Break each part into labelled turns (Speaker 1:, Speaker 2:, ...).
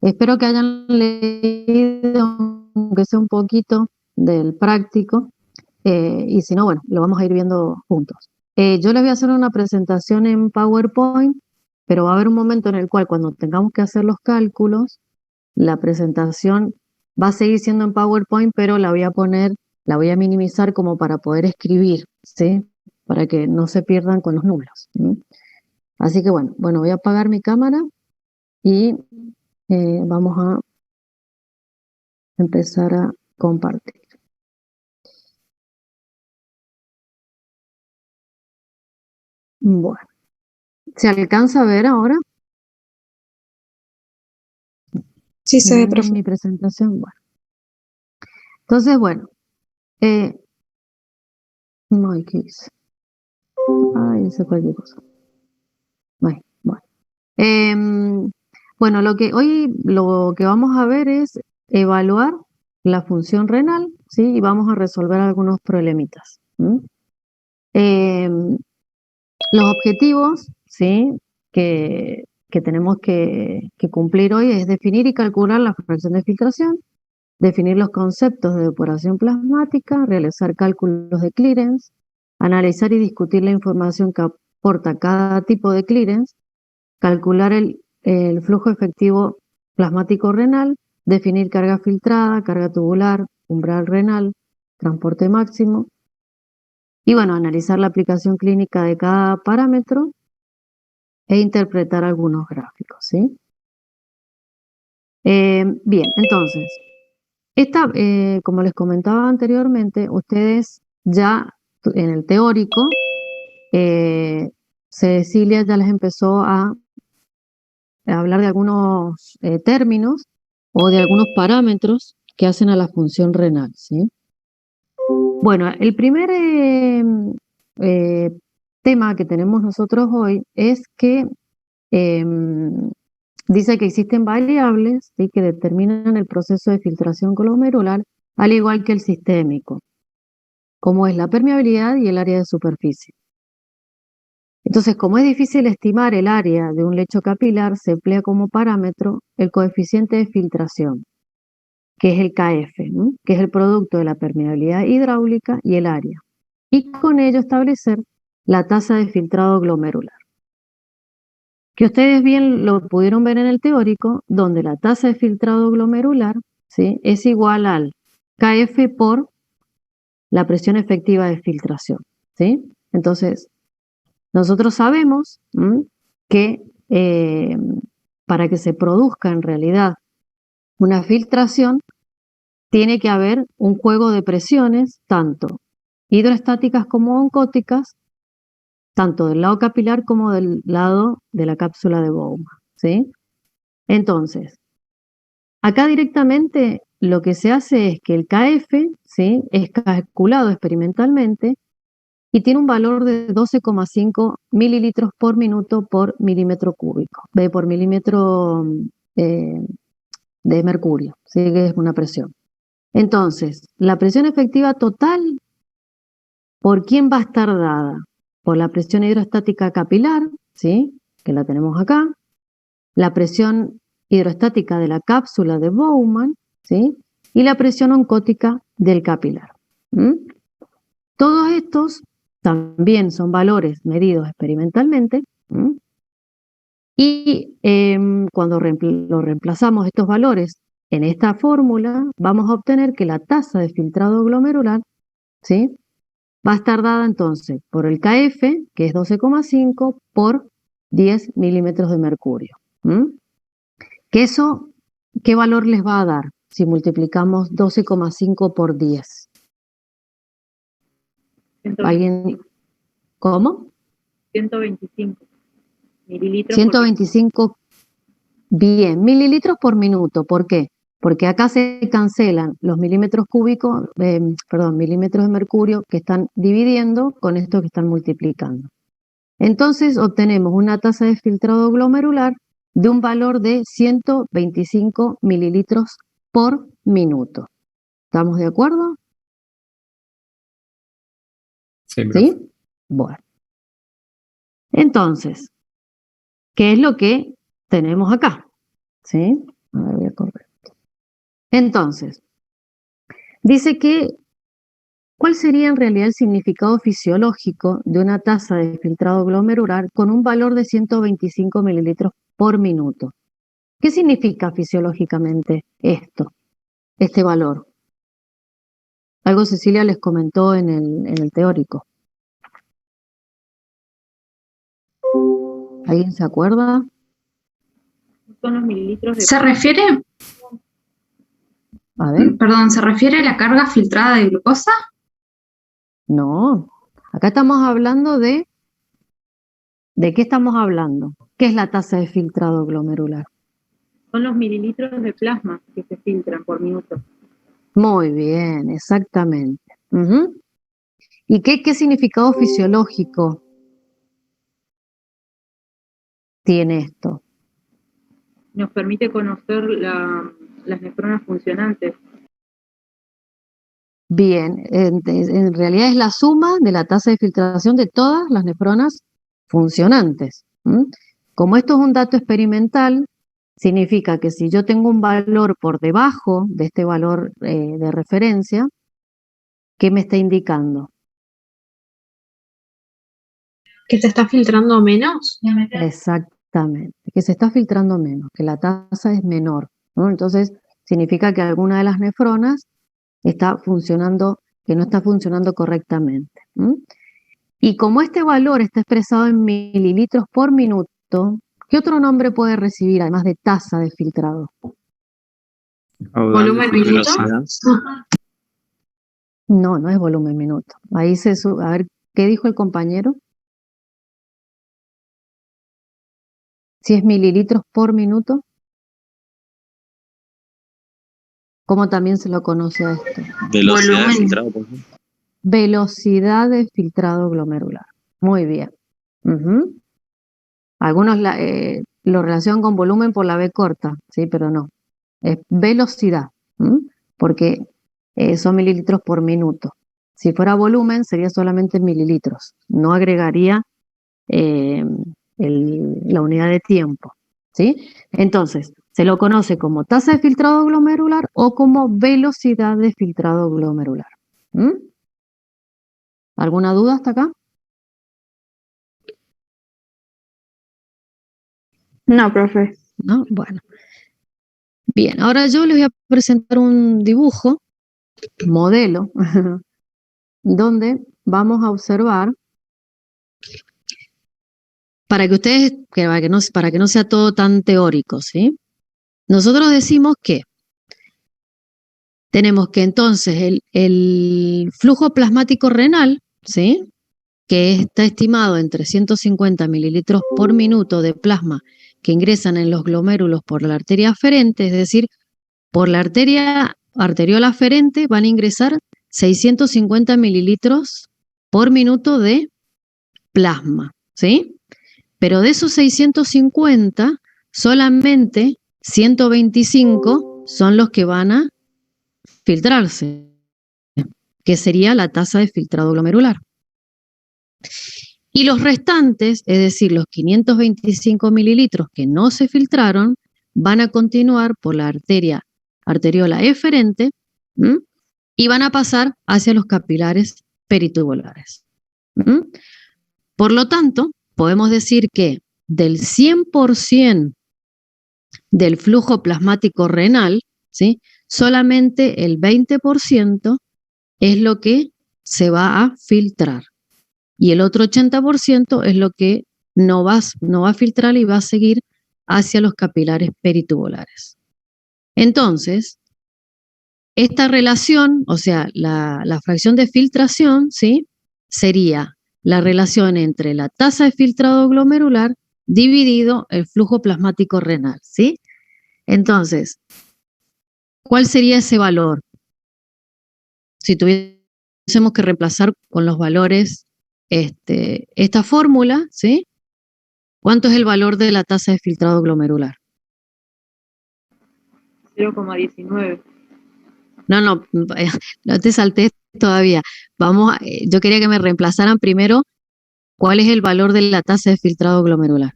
Speaker 1: Espero que hayan leído, aunque sea un poquito, del práctico, y si no, bueno, lo vamos a ir viendo juntos. Yo les voy a hacer una presentación en PowerPoint, pero va a haber un momento en el cual cuando tengamos que hacer los cálculos, la presentación va a seguir siendo en PowerPoint, pero la voy a minimizar como para poder escribir, ¿sí? Para que no se pierdan con los números. ¿Sí? Así que bueno, voy a apagar mi cámara y vamos a empezar a compartir. Bueno, ¿se alcanza a ver ahora
Speaker 2: Sí, se ve, profe.
Speaker 1: mi presentación? Bueno, entonces, bueno, no hay que irse. Ay, hice cualquier cosa. Bueno, bueno. Bueno, lo que vamos a ver es evaluar la función renal, ¿sí? Y vamos a resolver algunos problemitas. Em, los objetivos, ¿sí? Que tenemos que cumplir hoy es definir y calcular la fracción de filtración, definir los conceptos de depuración plasmática, realizar cálculos de clearance, analizar y discutir la información que aporta cada tipo de clearance, calcular el flujo efectivo plasmático renal, definir carga filtrada, carga tubular, umbral renal, transporte máximo, y bueno, analizar la aplicación clínica de cada parámetro e interpretar algunos gráficos, ¿sí? Bien, entonces, como les comentaba anteriormente, ustedes ya en el teórico, Cecilia ya les empezó a hablar de algunos términos o de algunos parámetros que hacen a la función renal, ¿sí? Bueno, el primer eh, tema que tenemos nosotros hoy es que dice que existen variables, ¿sí? Que determinan el proceso de filtración glomerular, al igual que el sistémico, como es la permeabilidad y el área de superficie. Entonces, como es difícil estimar el área de un lecho capilar, se emplea como parámetro el coeficiente de filtración, que es el KF, ¿no? Que es el producto de la permeabilidad hidráulica y el área, y con ello establecer la tasa de filtrado glomerular, que ustedes bien lo pudieron ver en el teórico, donde la tasa de filtrado glomerular, ¿sí? Es igual al KF por la presión efectiva de filtración, ¿sí? Entonces, nosotros sabemos que para que se produzca en realidad una filtración, tiene que haber un juego de presiones, tanto hidroestáticas como oncóticas, tanto del lado capilar como del lado de la cápsula de Bowman, ¿sí? Entonces, acá directamente lo que se hace es que el KF, ¿sí? Es calculado experimentalmente y tiene un valor de 12,5 mililitros por minuto por milímetro cúbico, por milímetro eh, de mercurio, ¿sí? Que es una presión. Entonces, la presión efectiva total, ¿por quién va a estar dada? Por la presión hidrostática capilar, ¿sí? Que la tenemos acá, la presión hidrostática de la cápsula de Bowman, ¿sí? Y la presión oncótica del capilar. Todos estos también son valores medidos experimentalmente, y cuando lo reemplazamos estos valores en esta fórmula, vamos a obtener que la tasa de filtrado glomerular, ¿sí? Va a estar dada entonces por el KF, que es 12,5 por 10 milímetros de mercurio. Que eso, ¿qué valor les va a dar si multiplicamos 12,5 por 10? ¿Alguien? ¿Cómo?
Speaker 2: 125 mililitros por minuto.
Speaker 1: 125, bien, mililitros por minuto. ¿Por qué? Porque acá se cancelan los milímetros cúbicos, milímetros de mercurio que están dividiendo con estos que están multiplicando. Entonces obtenemos una tasa de filtrado glomerular de un valor de 125 mililitros por minuto. ¿Estamos de acuerdo?
Speaker 3: Sí, profe.
Speaker 1: ¿Sí? Bueno. Entonces, ¿qué es lo que tenemos acá? ¿Sí? A ver, voy a correr. Entonces, dice que, ¿cuál sería en realidad el significado fisiológico de una tasa de filtrado glomerular con un valor de 125 mililitros por minuto? ¿Qué significa fisiológicamente esto, este valor? Algo Cecilia les comentó en el teórico. ¿Alguien se acuerda?
Speaker 2: Son los mililitros de...
Speaker 3: ¿Se refiere,
Speaker 1: A ver,
Speaker 3: perdón, se refiere a la carga filtrada de glucosa?
Speaker 1: no. Acá estamos hablando ¿de qué estamos hablando? ¿Qué es la tasa de filtrado glomerular?
Speaker 2: Son los mililitros de plasma que se filtran por minuto.
Speaker 1: Muy bien, exactamente. Ujú. ¿Y qué significado fisiológico tiene esto?
Speaker 2: Nos permite conocer las nefronas funcionantes.
Speaker 1: Bien, en realidad es la suma de la tasa de filtración de todas las nefronas funcionantes. ¿M? Como esto es un dato experimental, significa que si yo tengo un valor por debajo de este valor de referencia, ¿qué me está indicando?
Speaker 4: ¿Que se está filtrando menos?
Speaker 1: Exactamente, que se está filtrando menos, que la tasa es menor, ¿no? Entonces, significa que alguna de las nefronas está funcionando, que no está funcionando correctamente. ¿M? Y como este valor está expresado en mililitros por minuto, ¿qué otro nombre puede recibir además de tasa de filtrado?
Speaker 4: ¿Volumen minuto?
Speaker 1: No, no es volumen minuto. Ahí a ver, ¿qué dijo el compañero? Si es mililitros por minuto, ¿cómo también se lo conoce a esto?
Speaker 5: Velocidad de filtrado, por ejemplo.
Speaker 1: Velocidad de filtrado glomerular. Muy bien. Ujú. Algunos lo relacionan con volumen por la B corta, sí, pero no. Es velocidad, porque son mililitros por minuto. Si fuera volumen, sería solamente mililitros. No agregaría la unidad de tiempo, ¿sí? Entonces, se lo conoce como tasa de filtrado glomerular o como velocidad de filtrado glomerular. ¿Alguna duda hasta acá?
Speaker 4: No, profe.
Speaker 1: ¿No? Bueno. Bien, ahora yo les voy a presentar un dibujo, modelo, donde vamos a observar, para que ustedes, para que no sea todo tan teórico, ¿sí? Nosotros decimos que tenemos que entonces el flujo plasmático renal, ¿sí? Que está estimado en 350 mililitros por minuto de plasma que ingresan en los glomérulos por la arteria aferente, es decir, por la arteriola aferente van a ingresar 650 mililitros por minuto de plasma, ¿sí? Pero de esos 650, solamente 125 son los que van a filtrarse, que sería la tasa de filtrado glomerular. Y los restantes, es decir, los 525 mililitros que no se filtraron, van a continuar por la arteriola eferente y van a pasar hacia los capilares peritubulares. Por lo tanto, podemos decir que del 100% del flujo plasmático renal, ¿sí? Solamente el 20% es lo que se va a filtrar. Y el otro 80% es lo que no va a filtrar y va a seguir hacia los capilares peritubulares. Entonces, esta relación, o sea, la fracción de filtración, ¿sí? Sería la relación entre la tasa de filtrado glomerular dividido el flujo plasmático renal, ¿sí? Entonces, ¿cuál sería ese valor? Si tuviésemos que reemplazar con los valores esta fórmula, ¿sí? ¿Cuánto es el valor de la tasa de filtrado glomerular?
Speaker 2: 0,19.
Speaker 1: No te salté todavía. Yo quería que me reemplazaran primero cuál es el valor de la tasa de filtrado glomerular.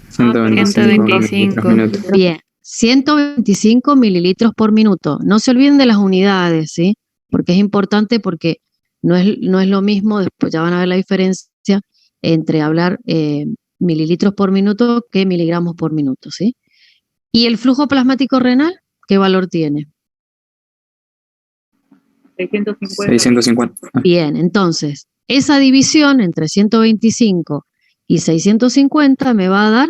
Speaker 5: 125 mililitros minutos.
Speaker 1: Bien, 125 mililitros por minuto. No se olviden de las unidades, ¿sí? Porque es importante porque no es lo mismo, después ya van a ver la diferencia entre hablar mililitros por minuto que miligramos por minuto, ¿sí? ¿Y el flujo plasmático renal qué valor tiene?
Speaker 2: 650.
Speaker 5: 650.
Speaker 1: Bien, entonces, esa división entre 125 y 650 me va a dar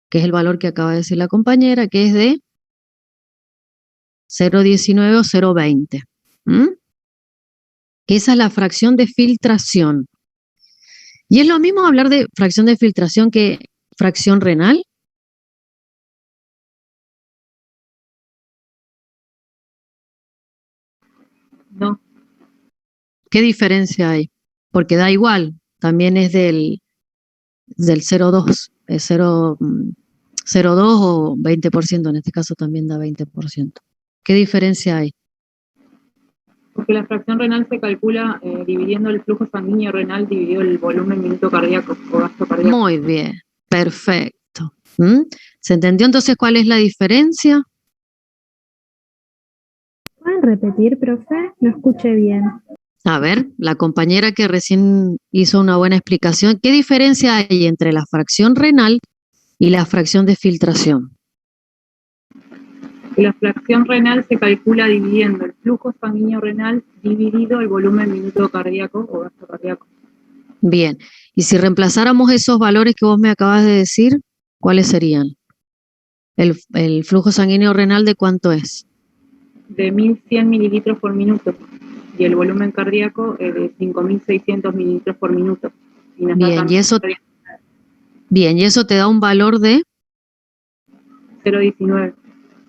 Speaker 1: que es el valor que acaba de decir la compañera, que es de 0,19 o 0,20. Esa es la fracción de filtración. Y es lo mismo hablar de fracción de filtración que fracción renal.
Speaker 2: No,
Speaker 1: ¿Qué diferencia hay? Porque da igual, también es del 0,2, es 0,2 o 20%, en este caso también da 20%. ¿Qué diferencia hay?
Speaker 2: porque la fracción renal se calcula dividiendo el flujo sanguíneo renal dividido el volumen minuto cardíaco o gasto cardíaco.
Speaker 1: Muy bien, perfecto. ¿Se entendió entonces cuál es la diferencia?
Speaker 6: ¿Pueden repetir, profe? No escuché bien.
Speaker 1: A ver, la compañera que recién hizo una buena explicación, ¿qué diferencia hay entre la fracción renal y la fracción de filtración?
Speaker 2: La fracción renal se calcula dividiendo el flujo sanguíneo renal dividido el volumen minuto cardíaco o gasto cardíaco.
Speaker 1: Bien, y si reemplazáramos esos valores que vos me acabas de decir, ¿cuáles serían? ¿El flujo sanguíneo renal de cuánto es?
Speaker 2: De 1100 mililitros por minuto y el volumen cardíaco de 5600 mililitros por minuto.
Speaker 1: Bien, y eso te da un valor de
Speaker 2: 0,19.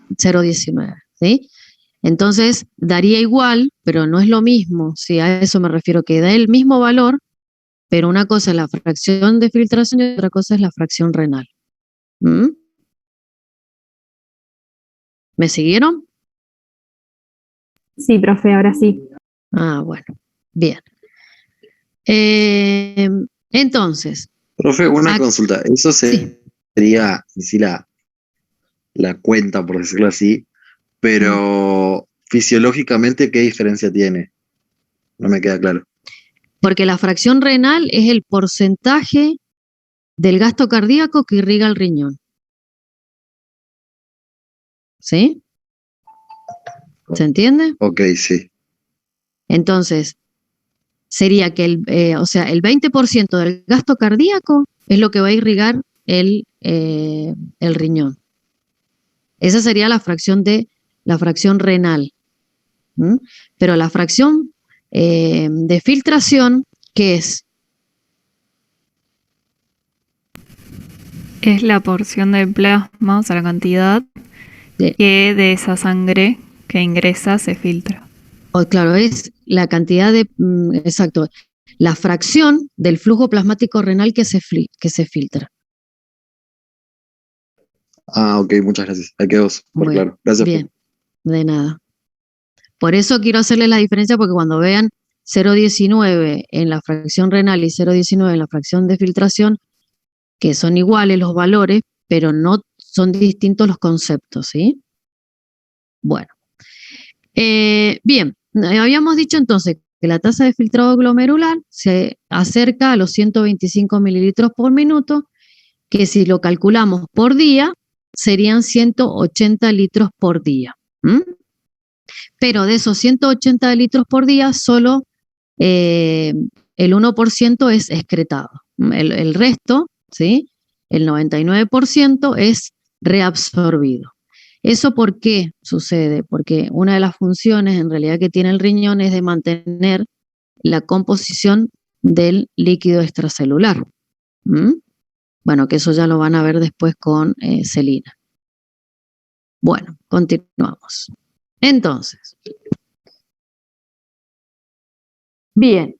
Speaker 1: 0,19, ¿sí? Entonces, daría igual, pero no es lo mismo, ¿sí? A eso me refiero, que da el mismo valor, pero una cosa es la fracción de filtración y otra cosa es la fracción renal. ¿Me siguieron?
Speaker 6: Sí, profe, ahora sí.
Speaker 1: Ah, bueno, bien. Entonces,
Speaker 7: Profe, una consulta. Eso
Speaker 1: sí.
Speaker 7: sería en sí la cuenta, por decirlo así, pero fisiológicamente, ¿qué diferencia tiene? No me queda claro.
Speaker 1: Porque la fracción renal es el porcentaje del gasto cardíaco que irriga el riñón. ¿Sí? ¿Se entiende?
Speaker 7: Ok, sí.
Speaker 1: Entonces, sería que el 20% del gasto cardíaco es lo que va a irrigar el riñón. Esa sería la fracción renal. Pero la fracción de filtración, ¿qué es?
Speaker 8: Es la porción del plasma, o sea, la cantidad que de esa sangre que ingresa se filtra.
Speaker 1: Claro, es la cantidad de, exacto, la fracción del flujo plasmático renal que se filtra.
Speaker 7: Ah, ok, muchas gracias. Ahí quedó súper claro. Gracias.
Speaker 1: Bien, de nada. Por eso quiero hacerles la diferencia, porque cuando vean 0,19 en la fracción renal y 0,19 en la fracción de filtración, que son iguales los valores, pero no son distintos los conceptos, ¿sí? Bueno. Bien, habíamos dicho entonces que la tasa de filtrado glomerular se acerca a los 125 mililitros por minuto, que si lo calculamos por día, serían 180 litros por día. Pero de esos 180 litros por día, solo el 1% es excretado. El resto, ¿sí? El 99% es reabsorbido. ¿Eso por qué sucede? Porque una de las funciones en realidad que tiene el riñón es de mantener la composición del líquido extracelular. Bueno, que eso ya lo van a ver después con Celina. Bueno, continuamos. Entonces, bien,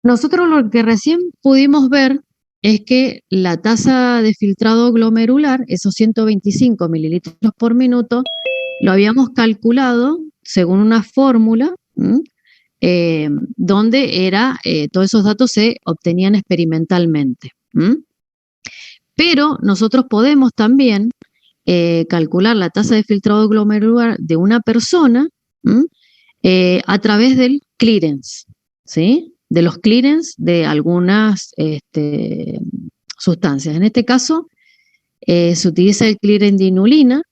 Speaker 1: nosotros lo que recién pudimos ver es que la tasa de filtrado glomerular, esos 125 mililitros por minuto, lo habíamos calculado según una fórmula donde todos esos datos se obtenían experimentalmente. Pero nosotros podemos también calcular la tasa de filtrado glomerular de una persona a través del clearance, ¿sí? De los clearance de algunas sustancias. En este caso, se utiliza el clearance de inulina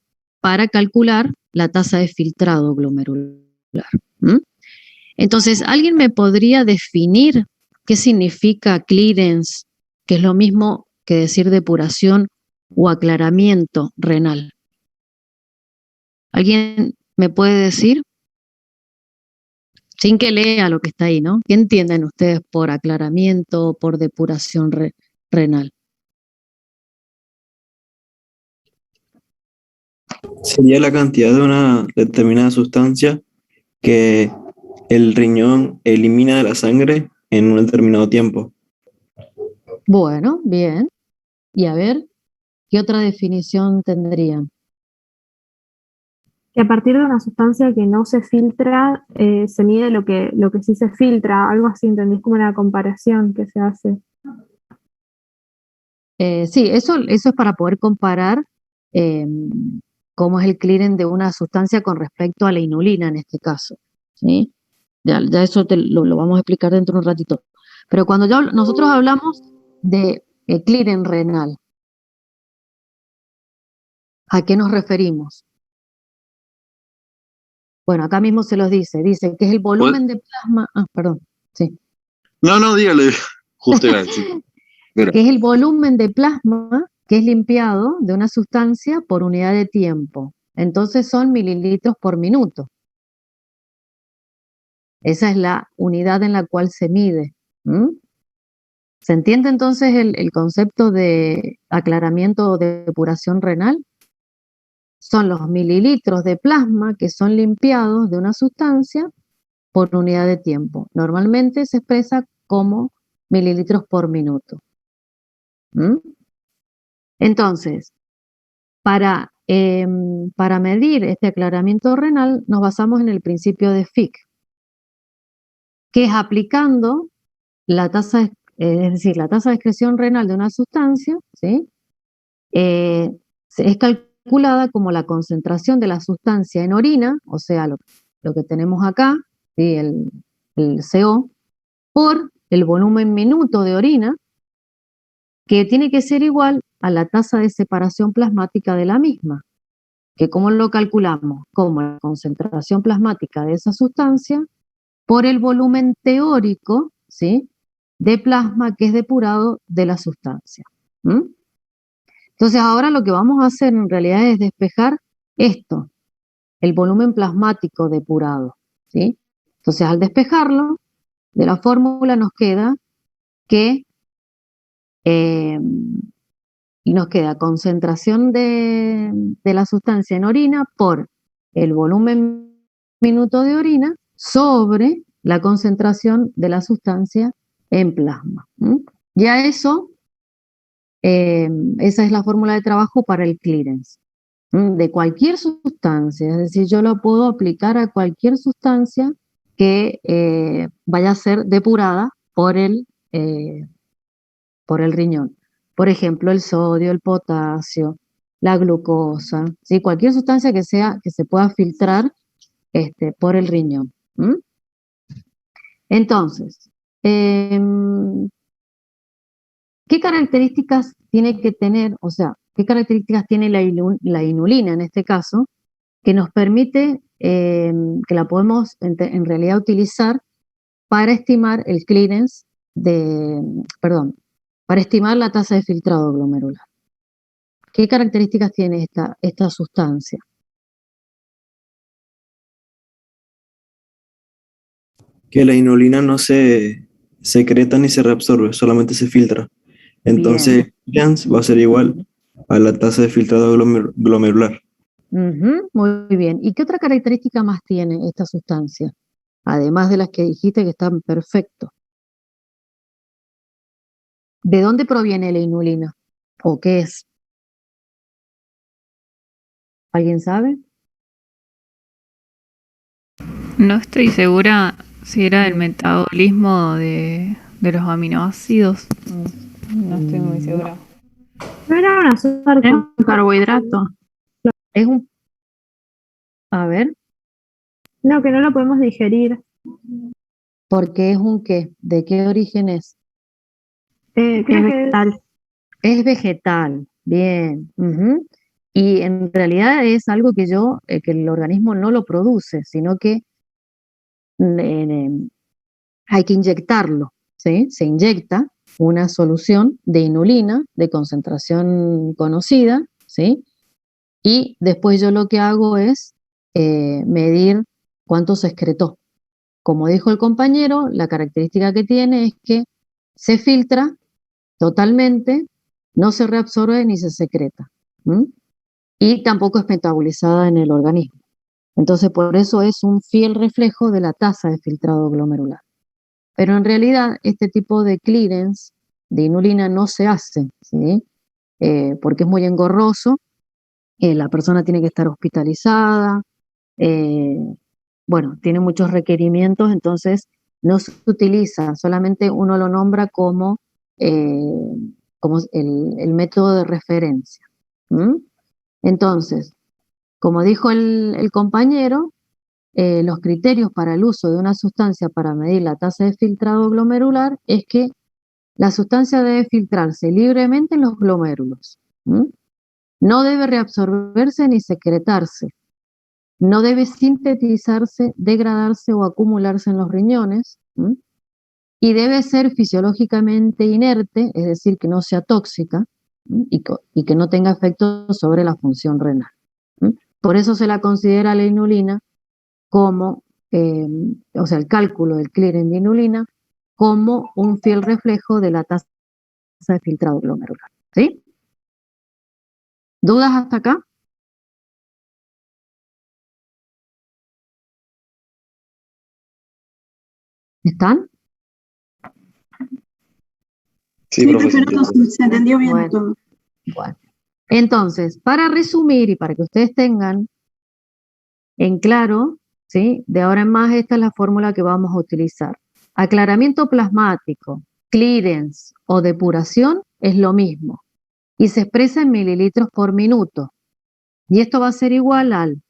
Speaker 1: para calcular la tasa de filtrado glomerular. Entonces, ¿alguien me podría definir qué significa clearance, que es lo mismo que decir depuración o aclaramiento renal? ¿Alguien me puede decir? Sin que lea lo que está ahí, ¿no? ¿Qué entienden ustedes por aclaramiento o por depuración renal?
Speaker 5: Sería la cantidad de una determinada sustancia que el riñón elimina de la sangre en un determinado tiempo.
Speaker 1: Bueno, bien. Y a ver, ¿qué otra definición tendrían?
Speaker 6: Que a partir de una sustancia que no se filtra, se mide lo que sí se filtra, algo así, ¿entendés? Como la comparación que se hace.
Speaker 1: Sí, eso es para poder comparar cómo es el clearance de una sustancia con respecto a la inulina en este caso, ¿sí? Ya eso lo vamos a explicar dentro de un ratito. Pero cuando nosotros hablamos de clearance renal, ¿a qué nos referimos? Bueno, acá mismo se los dice que es el volumen de plasma, perdón, sí.
Speaker 7: No, dígale, justo iba a decir. Mira.
Speaker 1: Que es el volumen de plasma que es limpiado de una sustancia por unidad de tiempo. Entonces son mililitros por minuto. Esa es la unidad en la cual se mide. ¿Se entiende entonces el concepto de aclaramiento o depuración renal? Son los mililitros de plasma que son limpiados de una sustancia por unidad de tiempo. Normalmente se expresa como mililitros por minuto. Entonces, para medir este aclaramiento renal nos basamos en el principio de Fick, que es aplicando la tasa, es decir, la tasa de excreción renal de una sustancia, ¿sí? Es calculada como la concentración de la sustancia en orina, o sea, lo que tenemos acá, ¿sí? el CO, por el volumen minuto de orina, que tiene que ser igual a la tasa de separación plasmática de la misma, que ¿cómo lo calculamos? Como la concentración plasmática de esa sustancia por el volumen teórico, ¿sí?, de plasma que es depurado de la sustancia. Entonces ahora lo que vamos a hacer en realidad es despejar esto, el volumen plasmático depurado, ¿sí? Entonces al despejarlo de la fórmula nos queda que nos queda concentración de la sustancia en orina por el volumen minuto de orina sobre la concentración de la sustancia en plasma. Ya eso, esa es la fórmula de trabajo para el clearance de cualquier sustancia, es decir, yo lo puedo aplicar a cualquier sustancia que vaya a ser depurada por el riñón. Por ejemplo, el sodio, el potasio, la glucosa, ¿sí? Cualquier sustancia que se pueda filtrar por el riñón. Entonces, ¿qué características tiene que tener, o sea, qué características tiene la inulina en este caso, que nos permite que la podemos en realidad utilizar para estimar el clearance para estimar la tasa de filtrado glomerular? ¿Qué características tiene esta sustancia?
Speaker 5: Que la inulina no se secreta ni se reabsorbe, solamente se filtra. Entonces, clearance va a ser igual a la tasa de filtrado glomerular.
Speaker 1: Muy bien. ¿Y qué otra característica más tiene esta sustancia? Además de las que dijiste que están perfectos. ¿De dónde proviene la inulina? ¿O qué es? ¿Alguien sabe?
Speaker 8: No estoy segura si era el metabolismo de los aminoácidos. No estoy muy segura.
Speaker 6: No era un azúcar
Speaker 4: Es un carbohidrato.
Speaker 1: Es un, a ver,
Speaker 6: No, que no lo podemos digerir.
Speaker 1: porque es un qué, ¿de qué origen es?
Speaker 6: Creo que
Speaker 4: vegetal.
Speaker 1: Es vegetal, bien. Ujú. Y en realidad es algo que que el organismo no lo produce, sino que eh, hay que inyectarlo, ¿sí? Se inyecta una solución de inulina de concentración conocida, ¿sí? Y después yo lo que hago es medir cuánto se excretó. Como dijo el compañero, la característica que tiene es que se filtra totalmente, no se reabsorbe ni se secreta. ¿M? Y tampoco es metabolizada en el organismo. Entonces, por eso es un fiel reflejo de la tasa de filtrado glomerular. Pero en realidad, este tipo de clearance de inulina no se hace, ¿sí? Porque es muy engorroso, la persona tiene que estar hospitalizada, eh, bueno, tiene muchos requerimientos, entonces no se utiliza, solamente uno lo nombra eh, como el método de referencia. ¿M? Entonces, como dijo el compañero, los criterios para el uso de una sustancia para medir la tasa de filtrado glomerular es que la sustancia debe filtrarse libremente en los glomérulos. ¿M? No debe reabsorberse ni secretarse. No debe sintetizarse, degradarse o acumularse en los riñones. ¿M? Y debe ser fisiológicamente inerte, es decir, que no sea tóxica, ¿m? Y que no tenga efectos sobre la función renal. ¿M? Por eso se la considera la inulina como, o sea, el cálculo del clearance de inulina como un fiel reflejo de la tasa de filtrado glomerular. ¿Sí? ¿Dudas hasta acá? ¿Están?
Speaker 7: Sí,
Speaker 4: Sí,
Speaker 7: profe, se
Speaker 4: profe, no,
Speaker 7: entiende.
Speaker 4: se entendió bien
Speaker 1: Bueno.
Speaker 4: todo.
Speaker 1: Bueno. Entonces, para resumir y para que ustedes tengan en claro, ¿sí? De ahora en más esta es la fórmula que vamos a utilizar. Aclaramiento plasmático, clearance o depuración es lo mismo y se expresa en mililitros por minuto. Y esto va a ser igual al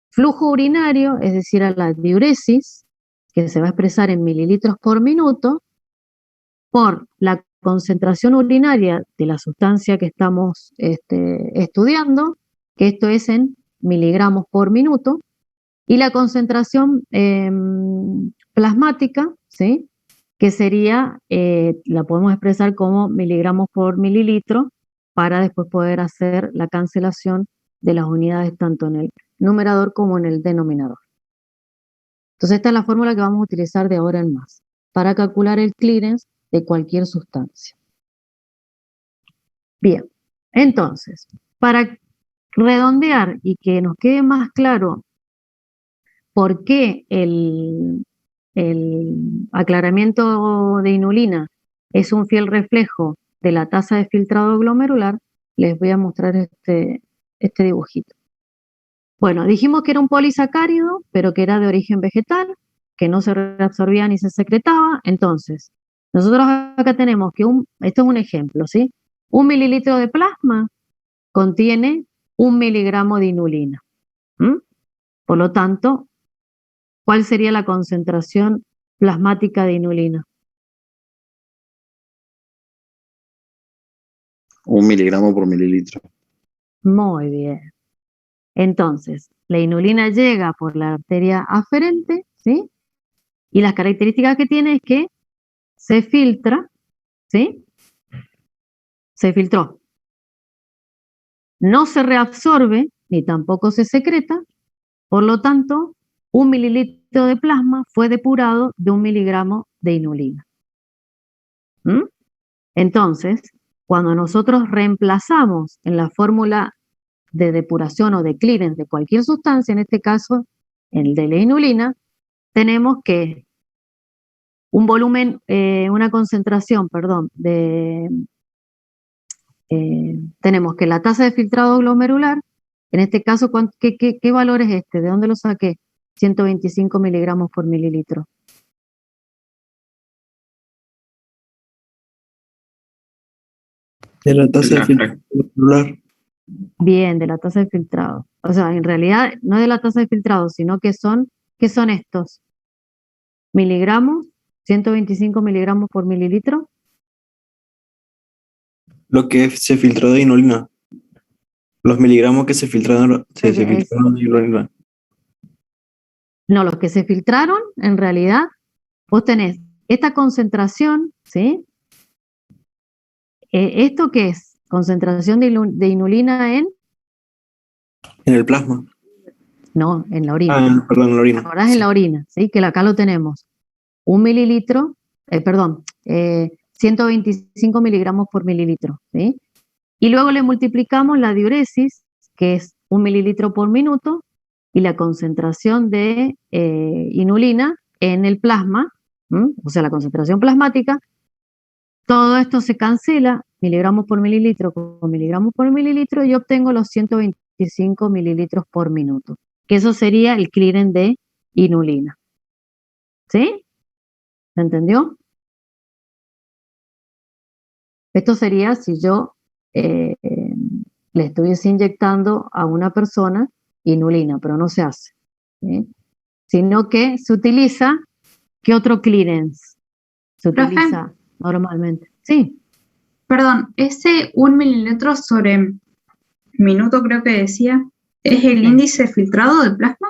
Speaker 1: flujo urinario, es decir, a la diuresis, que se va a expresar en mililitros por minuto, por la concentración urinaria de la sustancia que estamos estudiando, que esto es en miligramos por minuto, y la concentración plasmática, ¿sí? Que sería, la podemos expresar como miligramos por mililitro para después poder hacer la cancelación de las unidades tanto en el numerador como en el denominador. Entonces esta es la fórmula que vamos a utilizar de ahora en más para calcular el clearance de cualquier sustancia. Bien, entonces, para redondear y que nos quede más claro por qué el aclaramiento de inulina es un fiel reflejo de la tasa de filtrado glomerular, les voy a mostrar este dibujito. Bueno, dijimos que era un polisacárido, pero que era de origen vegetal, que no se reabsorbía ni se secretaba. Entonces, nosotros acá tenemos que esto es un ejemplo, ¿sí? 1 mililitro de plasma contiene 1 miligramo de inulina. ¿M? Por lo tanto, ¿cuál sería la concentración plasmática de inulina?
Speaker 7: 1 miligramo por mililitro.
Speaker 1: Muy bien. Entonces, la inulina llega por la arteria aferente, ¿sí? Y las características que tiene es que se filtra, ¿sí? Se filtró. No se reabsorbe ni tampoco se secreta, por lo tanto, 1 mililitro de plasma fue depurado de 1 miligramo de inulina. ¿Mm? Entonces, cuando nosotros reemplazamos en la fórmula de depuración o de clearance de cualquier sustancia, en este caso el de la inulina, tenemos que un volumen, una concentración, perdón, tenemos que la tasa de filtrado glomerular, en este caso, ¿qué valor es este? ¿De dónde lo saqué? 125 miligramos por mililitro.
Speaker 5: De la tasa de filtrado glomerular.
Speaker 1: Bien, de la tasa de filtrado. O sea, en realidad no es de la tasa de filtrado, sino que ¿qué son estos? Miligramos, 125 miligramos por mililitro.
Speaker 5: Lo que se filtró de inulina. Los miligramos que se filtraron, se filtraron de inulina.
Speaker 1: No, los que se filtraron, en realidad, vos tenés esta concentración, ¿sí? ¿Esto qué es? Concentración de inulina en,
Speaker 5: En el plasma.
Speaker 1: no, en la orina.
Speaker 5: Perdón, en la orina.
Speaker 1: Ahora es en la orina, ¿sí? Que acá lo tenemos. 125 miligramos por mililitro, ¿sí? Y luego le multiplicamos la diuresis, que es 1 mililitro por minuto, y la concentración de inulina en el plasma, o sea, la concentración plasmática. Todo esto se cancela, miligramos por mililitro con miligramos por mililitro, y obtengo los 125 mililitros por minuto, que eso sería el clearance de inulina. ¿Sí? ¿Se entendió? Esto sería si yo le estuviese inyectando a una persona inulina, pero no se hace, ¿sí? Sino que se utiliza, ¿qué otro clearance se
Speaker 3: Profe.
Speaker 1: utiliza normalmente? Sí,
Speaker 3: Perdón, ese 1 mililitro sobre minuto creo que decía, ¿es el
Speaker 1: Sí.
Speaker 3: índice filtrado del plasma?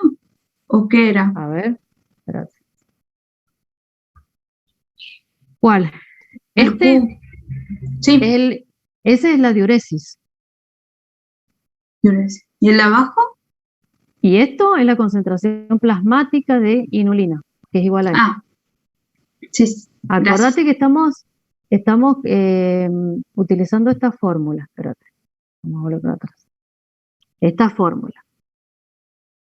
Speaker 3: ¿O qué era?
Speaker 1: a ver, espérate. ¿Cuál?
Speaker 3: El
Speaker 1: Este,
Speaker 3: Q. Sí,
Speaker 1: ese es la diuresis.
Speaker 3: ¿y el de abajo?
Speaker 1: Y esto es la concentración plasmática de inulina, que es igual a esto.
Speaker 3: Ah, sí,
Speaker 1: Acordate que estamos utilizando esta fórmula. Espérate, vamos a volver para atrás. Esta fórmula.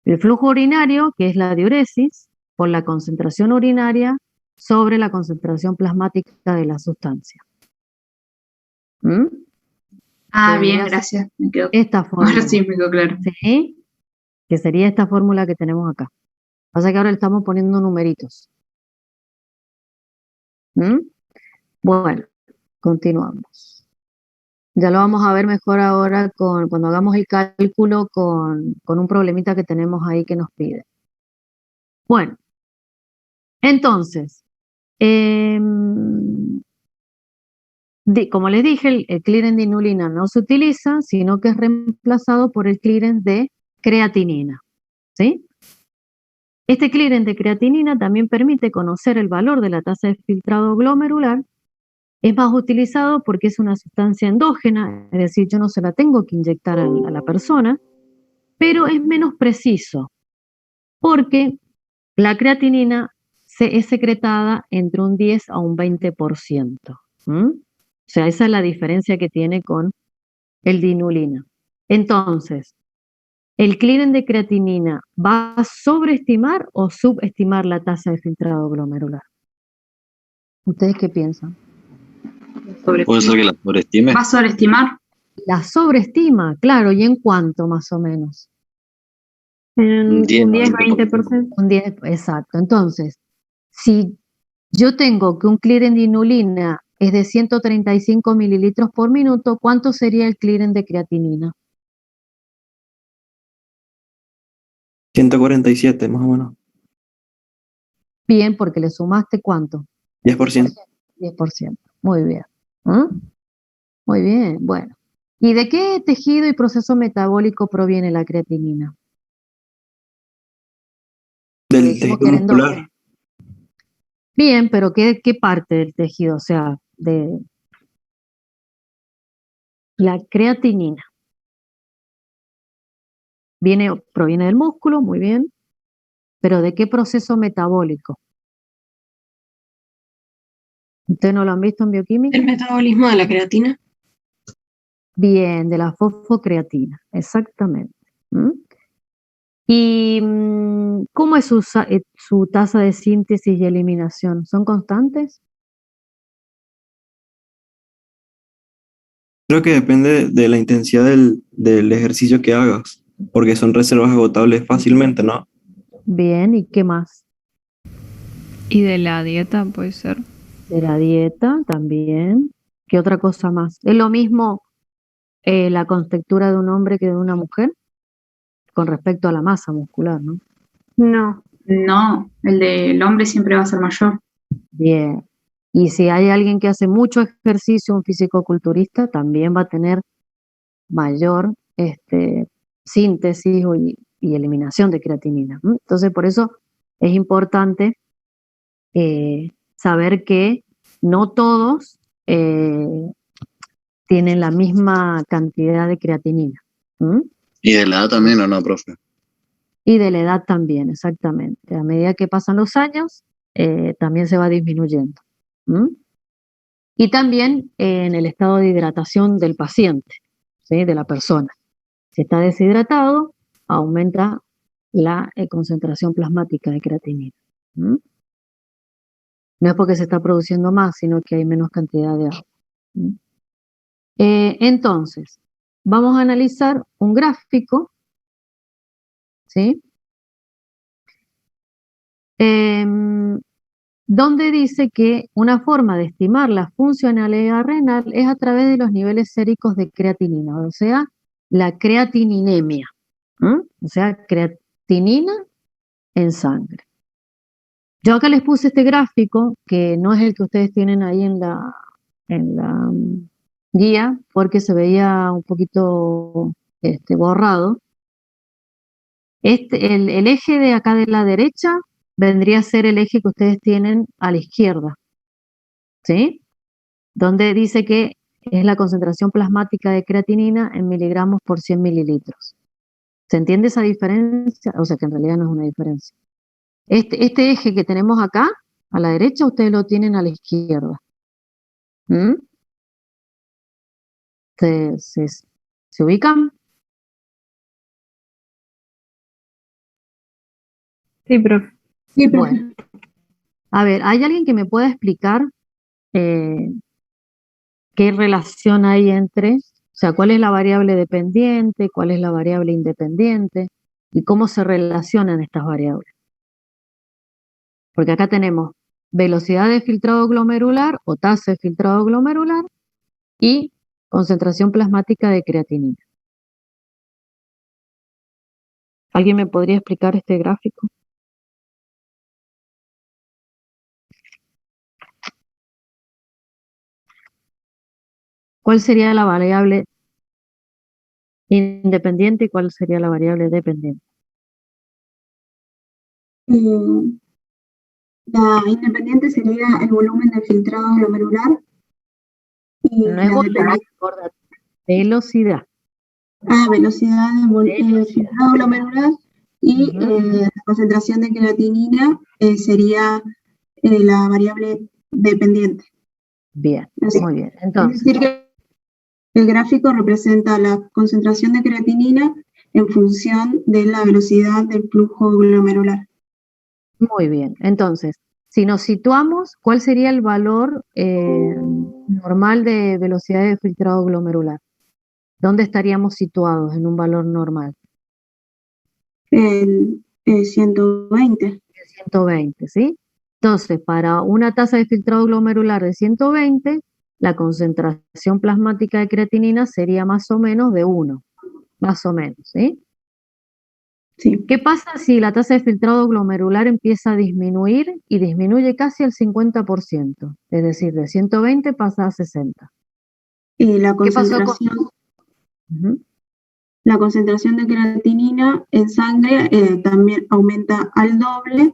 Speaker 1: El flujo urinario, que es la diuresis, por la concentración urinaria sobre la concentración plasmática de la sustancia. ¿Mm?
Speaker 3: Ah,
Speaker 1: Que
Speaker 3: bien,
Speaker 1: vendría a ser
Speaker 3: gracias. Me quedó.
Speaker 1: Esta fórmula.
Speaker 3: Ahora sí me quedó claro.
Speaker 1: ¿Sí? Que sería esta fórmula que tenemos acá. Pasa que ahora le estamos poniendo numeritos. ¿Mm? Bueno, continuamos. Ya lo vamos a ver mejor ahora cuando hagamos el cálculo con un problemita que tenemos ahí que nos pide. Bueno, entonces, como les dije, el clearance de inulina no se utiliza, sino que es reemplazado por el clearance de creatinina, ¿sí? Este clearance de creatinina también permite conocer el valor de la tasa de filtrado glomerular. Es más utilizado porque es una sustancia endógena, es decir, yo no se la tengo que inyectar a la persona, pero es menos preciso porque la creatinina es secretada entre un 10 a un 20%. O sea, esa es la diferencia que tiene con el de inulina. Entonces, ¿el clearance de creatinina va a sobreestimar o subestimar la tasa de filtrado glomerular? ¿Ustedes qué piensan?
Speaker 7: Puede ser que la sobreestime.
Speaker 3: ¿Va a sobreestimar?
Speaker 1: La sobreestima, claro, ¿y en cuánto más o menos?
Speaker 4: En
Speaker 7: Un
Speaker 4: un
Speaker 7: 10,
Speaker 4: 10-20%.
Speaker 1: Un 10, exacto. Entonces, si yo tengo que un clearance de inulina es de 135 mililitros por minuto, ¿cuánto sería el clearance de creatinina?
Speaker 5: 147 más o menos.
Speaker 1: Bien, porque le sumaste ¿cuánto?
Speaker 5: 10%.
Speaker 1: 10%. Muy bien. ¿Ah? Muy bien, bueno. ¿Y de qué tejido y proceso metabólico proviene la creatinina?
Speaker 5: Del
Speaker 1: Dijimos
Speaker 5: tejido
Speaker 1: que era
Speaker 5: muscular.
Speaker 1: endógena. Bien, pero ¿qué parte del tejido? O sea, de la creatinina. Proviene del músculo, muy bien, pero ¿de qué proceso metabólico? ¿Ustedes no lo han visto en bioquímica?
Speaker 9: El metabolismo de la creatina.
Speaker 1: Bien, de la fosfocreatina, exactamente. ¿Y cómo es su tasa de síntesis y eliminación? ¿Son constantes?
Speaker 5: Creo que depende de la intensidad del ejercicio que hagas, porque son reservas agotables fácilmente, ¿no?
Speaker 1: Bien, ¿y qué más?
Speaker 8: Y de la dieta puede ser.
Speaker 1: De la dieta también. ¿Qué otra cosa más? Es lo mismo la contextura de un hombre que de una mujer con respecto a la masa muscular, ¿no?
Speaker 6: No.
Speaker 3: No, el del hombre siempre va a ser mayor.
Speaker 1: Bien. Y si hay alguien que hace mucho ejercicio, un fisicoculturista, también va a tener mayor síntesis y eliminación de creatinina. Entonces, por eso es importante saber que no todos tienen la misma cantidad de creatinina.
Speaker 7: ¿Y de la edad también o no, profe?
Speaker 1: Y de la edad también, exactamente. A medida que pasan los años, también se va disminuyendo. Y también en el estado de hidratación del paciente, ¿sí? De la persona. Si está deshidratado, aumenta la concentración plasmática de creatinina. No es porque se está produciendo más, sino que hay menos cantidad de agua. Entonces, vamos a analizar un gráfico, ¿sí? Donde dice que una forma de estimar la funcionalidad renal es a través de los niveles séricos de creatinina, o sea, la creatininemia, o sea, creatinina en sangre. Yo acá les puse este gráfico, que no es el que ustedes tienen ahí en la guía, porque se veía un poquito borrado. El eje de acá de la derecha vendría a ser el eje que ustedes tienen a la izquierda, ¿sí? Donde dice que es la concentración plasmática de creatinina en miligramos por 100 mililitros. ¿Se entiende esa diferencia? O sea, que en realidad no es una diferencia. Este eje que tenemos acá, a la derecha, ustedes lo tienen a la izquierda. ¿Se ubican?
Speaker 6: Sí, profe.
Speaker 3: Sí, profe.
Speaker 1: Bueno, a ver, ¿hay alguien que me pueda explicar qué relación hay entre, o sea, cuál es la variable dependiente, cuál es la variable independiente y cómo se relacionan estas variables? Porque acá tenemos velocidad de filtrado glomerular o tasa de filtrado glomerular y concentración plasmática de creatinina. ¿Alguien me podría explicar este gráfico? ¿Cuál sería la variable independiente y cuál sería la variable dependiente?
Speaker 10: La independiente sería el volumen del filtrado glomerular. Y
Speaker 1: No es
Speaker 10: la
Speaker 1: volumen,
Speaker 10: dependiente,
Speaker 1: acordate, velocidad.
Speaker 10: velocidad del filtrado glomerular. Y la concentración de creatinina sería la variable dependiente.
Speaker 1: Bien,
Speaker 10: Así,
Speaker 1: muy bien.
Speaker 10: es
Speaker 1: Entonces,
Speaker 10: decir, que el gráfico representa la concentración de creatinina en función de la velocidad del flujo glomerular.
Speaker 1: muy bien. Entonces, si nos situamos, ¿cuál sería el valor normal de velocidad de filtrado glomerular? ¿Dónde estaríamos situados en un valor normal?
Speaker 10: En 120.
Speaker 1: 120, ¿sí? Entonces, para una tasa de filtrado glomerular de 120, la concentración plasmática de creatinina sería más o menos de 1, más o menos, ¿sí?
Speaker 10: Sí.
Speaker 1: ¿Qué pasa si la tasa de filtrado glomerular empieza a disminuir y disminuye casi al 50%? Es decir, de 120 pasa a 60.
Speaker 10: Y la
Speaker 1: ¿Qué pasó con...?
Speaker 10: concentración, la concentración de creatinina en sangre también aumenta al doble,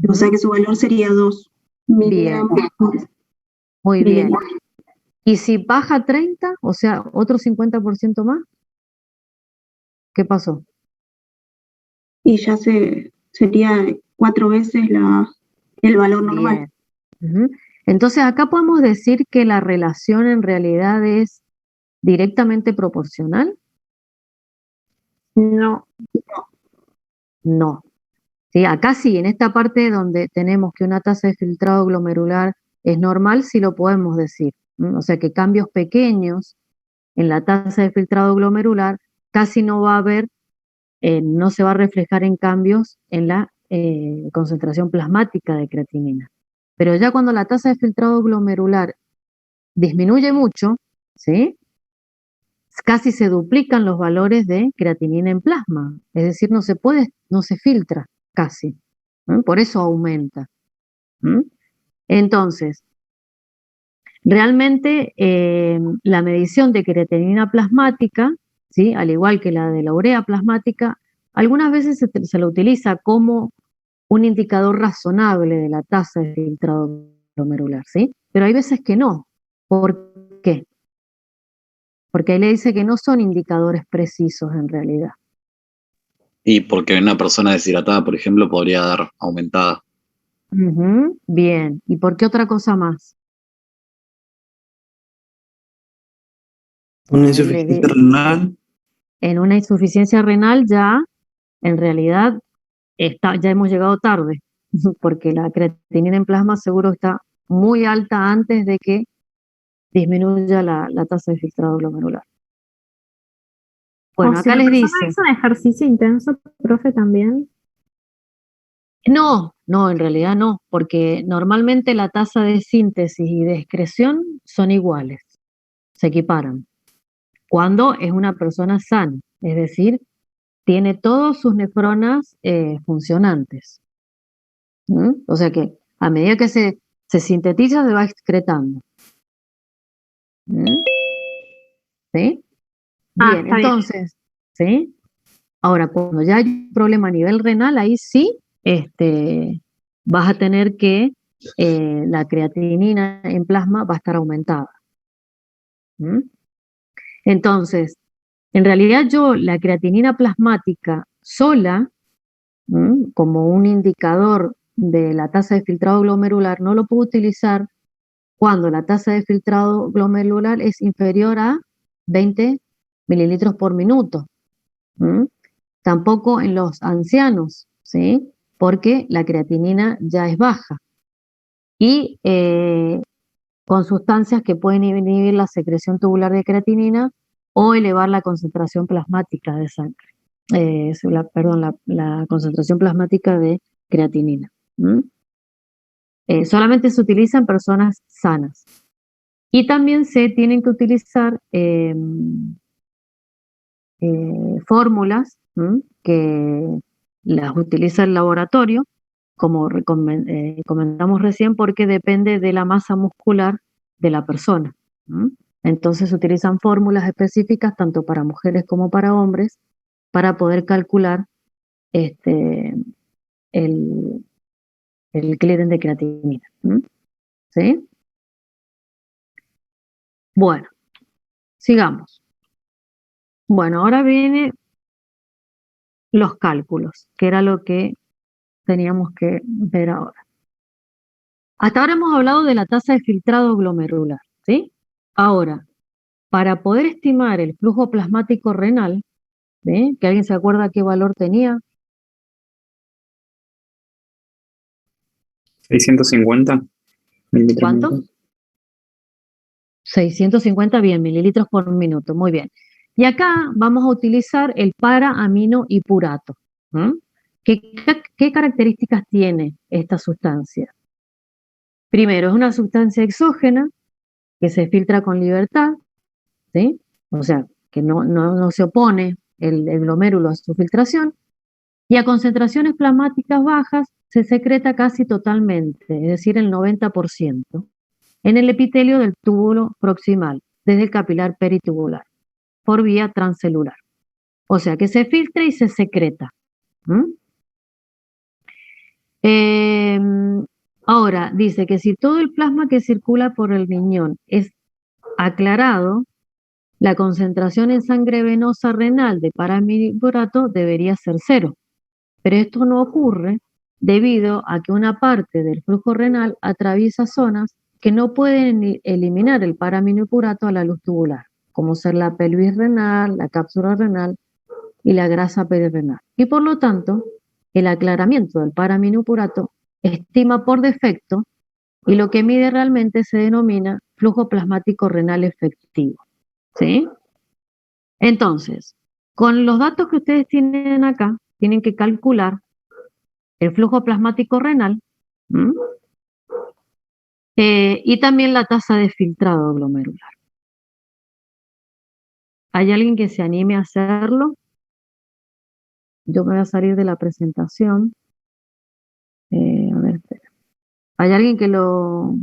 Speaker 10: o sea que su valor sería 2 miligramos.
Speaker 1: Muy bien. ¿Y si baja 30, o sea, otro 50% más? ¿Qué pasó?
Speaker 10: Y ya sería 4 veces el valor normal.
Speaker 1: Bien. Entonces acá podemos decir que la relación en realidad es directamente proporcional.
Speaker 6: No.
Speaker 1: No. Sí, acá sí, en esta parte donde tenemos que una tasa de filtrado glomerular es normal, sí lo podemos decir. O sea que cambios pequeños en la tasa de filtrado glomerular casi no va a haber, no se va a reflejar en cambios en la concentración plasmática de creatinina. Pero ya cuando la tasa de filtrado glomerular disminuye mucho, ¿sí? casi se duplican los valores de creatinina en plasma, es decir, no se filtra casi, por eso aumenta. Entonces, realmente la medición de creatinina plasmática, ¿sí? Al igual que la de la urea plasmática, algunas veces se la utiliza como un indicador razonable de la tasa de filtrado glomerular, ¿sí? Pero hay veces que no. ¿Por qué? Porque ahí le dice que no son indicadores precisos en realidad.
Speaker 7: Y porque una persona deshidratada, por ejemplo, podría dar aumentada.
Speaker 1: Bien. ¿Y por qué otra cosa más?
Speaker 5: Una insuficiencia renal.
Speaker 1: En una insuficiencia renal ya, en realidad, ya hemos llegado tarde, porque la creatinina en plasma seguro está muy alta antes de que disminuya la tasa de filtrado glomerular. Bueno,
Speaker 6: O si
Speaker 1: acá
Speaker 6: la
Speaker 1: les
Speaker 6: persona
Speaker 1: dice,
Speaker 6: hizo un ejercicio intenso, profe, también.
Speaker 1: no, en realidad no, porque normalmente la tasa de síntesis y de excreción son iguales, se equiparan. Cuando es una persona sana, es decir, tiene todas sus nefronas funcionantes. O sea que a medida que se sintetiza, se va excretando. ¿Sí? Bien,
Speaker 6: Está bien.
Speaker 1: entonces, ¿sí? Ahora, cuando ya hay un problema a nivel renal, ahí sí vas a tener que la creatinina en plasma va a estar aumentada. Entonces, en realidad la creatinina plasmática sola, como un indicador de la tasa de filtrado glomerular, no lo puedo utilizar cuando la tasa de filtrado glomerular es inferior a 20 mililitros por minuto. Tampoco en los ancianos, ¿sí? Porque la creatinina ya es baja. Y con sustancias que pueden inhibir la secreción tubular de creatinina o elevar la concentración plasmática de sangre. La concentración plasmática de creatinina. Solamente se utiliza en personas sanas. Y también se tienen que utilizar fórmulas que las utiliza el laboratorio, como comentamos recién, porque depende de la masa muscular de la persona. Entonces se utilizan fórmulas específicas tanto para mujeres como para hombres para poder calcular el clearance de creatinina. ¿Sí? Bueno, sigamos. Bueno, ahora vienen los cálculos, que era lo que teníamos que ver ahora. Hasta ahora hemos hablado de la tasa de filtrado glomerular, ¿sí? Ahora, para poder estimar el flujo plasmático renal, ¿sí? ¿Que alguien se acuerda qué valor tenía?
Speaker 11: 650 mililitros.
Speaker 1: ¿Cuánto? 650, bien, mililitros por minuto, muy bien. Y acá vamos a utilizar el para-aminohipurato. ¿Qué características tiene esta sustancia? Primero, es una sustancia exógena que se filtra con libertad, ¿sí? O sea, que no se opone el glomérulo a su filtración, y a concentraciones plasmáticas bajas se secreta casi totalmente, es decir, el 90%, en el epitelio del túbulo proximal, desde el capilar peritubular, por vía transcelular. O sea, que se filtra y se secreta. Ahora, dice que si todo el plasma que circula por el riñón es aclarado, la concentración en sangre venosa renal de para-aminohipurato debería ser 0. Pero esto no ocurre debido a que una parte del flujo renal atraviesa zonas que no pueden eliminar el para-aminohipurato a la luz tubular, como ser la pelvis renal, la cápsula renal y la grasa perirenal. Y por lo tanto, el aclaramiento del para-aminohipurato estima por defecto y lo que mide realmente se denomina flujo plasmático renal efectivo. ¿Sí? Entonces, con los datos que ustedes tienen acá, tienen que calcular el flujo plasmático renal y también la tasa de filtrado glomerular. ¿Hay alguien que se anime a hacerlo? Yo me voy a salir de la presentación. A ver, espera. ¿Hay alguien que lo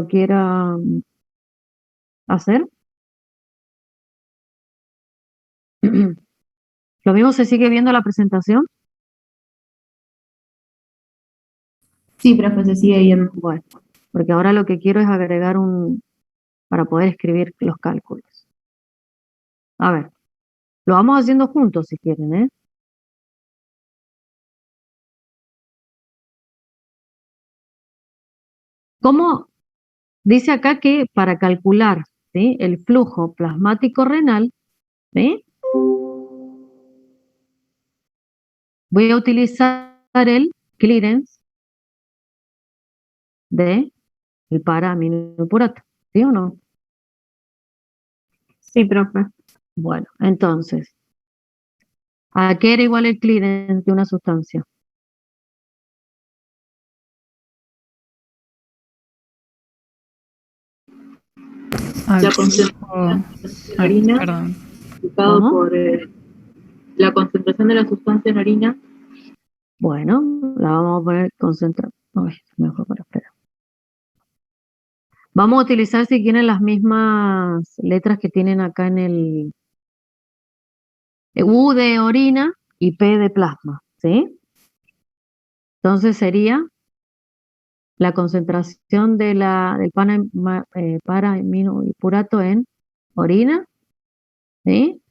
Speaker 1: quiera hacer? ¿Lo mismo se sigue viendo la presentación?
Speaker 3: Sí, profe, se sigue viendo.
Speaker 1: Bueno, porque ahora lo que quiero es agregar para poder escribir los cálculos. A ver, lo vamos haciendo juntos si quieren, ¿eh? ¿Cómo dice acá que para calcular, ¿sí?, el flujo plasmático renal, ¿sí?, voy a utilizar el clearance de el para-aminopurato, ¿sí o no?
Speaker 6: Sí, profe.
Speaker 1: Bueno, entonces, ¿a qué era igual el clearance de una sustancia?
Speaker 2: La concentración en orina,
Speaker 8: Perdón.
Speaker 2: multiplicado
Speaker 1: ¿Cómo?
Speaker 2: por la concentración de la sustancia en orina.
Speaker 1: Bueno, la vamos a poner concentrada. Ay, mejor para esperar. Vamos a utilizar, si quieren, las mismas letras que tienen acá en el U de orina y P de plasma, ¿sí? Entonces sería la concentración del para-aminopurato en orina, ¿sí?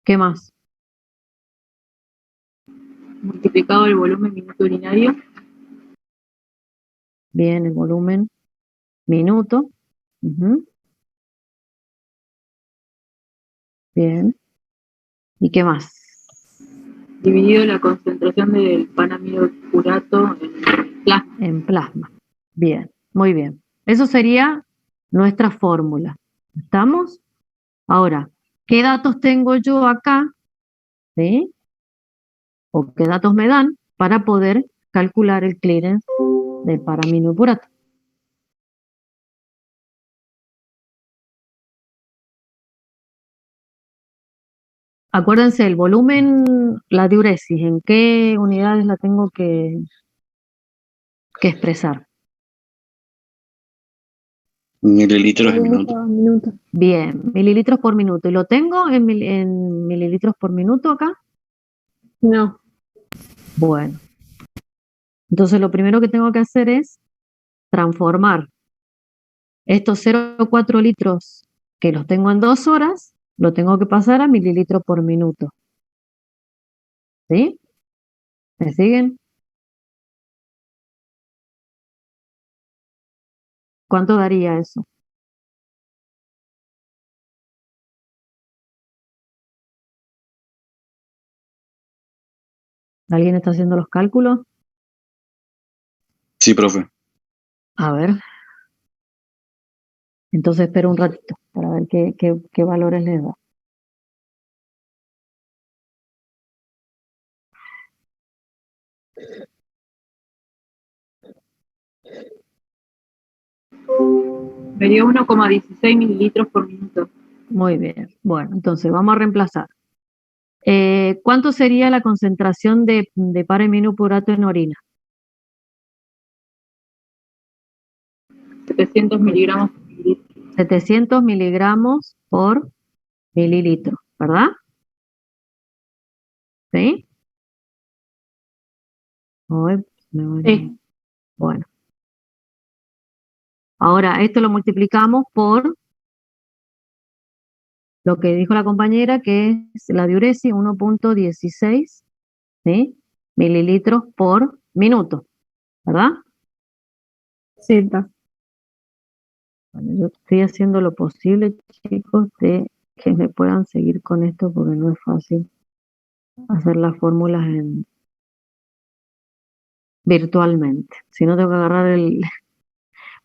Speaker 1: ¿Qué más?
Speaker 2: Multiplicado el volumen minuto urinario.
Speaker 1: Bien, el volumen minuto. Ujú. Bien. ¿Y qué más?
Speaker 2: Dividido la concentración del panaminopurato en plasma.
Speaker 1: En plasma. Bien, muy bien. Eso sería nuestra fórmula. ¿Estamos? Ahora, ¿qué datos tengo yo acá? ¿Sí? ¿O qué datos me dan para poder calcular el clearance del para-aminopurato? Acuérdense, el volumen, la diuresis, ¿en qué unidades la tengo que expresar?
Speaker 11: Mililitros de minuto.
Speaker 6: Minuto.
Speaker 1: Bien, mililitros por minuto. ¿Y lo tengo en mililitros por minuto acá?
Speaker 6: No.
Speaker 1: Bueno, entonces lo primero que tengo que hacer es transformar estos 0,4 litros que los tengo en 2 horas, lo tengo que pasar a mililitros por minuto. ¿Sí? ¿Me siguen? ¿Cuánto daría eso? ¿Alguien está haciendo los cálculos?
Speaker 11: Sí, profe.
Speaker 1: A ver. Entonces espero un ratito para ver qué valores les da.
Speaker 2: Sería 1,16 mililitros por minuto.
Speaker 1: Muy bien. Bueno, entonces vamos a reemplazar. ¿Cuánto sería la concentración de para-aminopurato en orina?
Speaker 2: 700 miligramos por mililitro.
Speaker 1: 700 miligramos por mililitro, ¿verdad? ¿Sí? Ay,
Speaker 6: Sí.
Speaker 1: bueno. Ahora, esto lo multiplicamos por lo que dijo la compañera, que es la diuresis, 1,16, ¿sí?, mililitros por minuto, ¿verdad?
Speaker 6: Sí, profe.
Speaker 1: Bueno, yo estoy haciendo lo posible, chicos, de que me puedan seguir con esto porque no es fácil hacer las fórmulas virtualmente. Si no, tengo que agarrar el...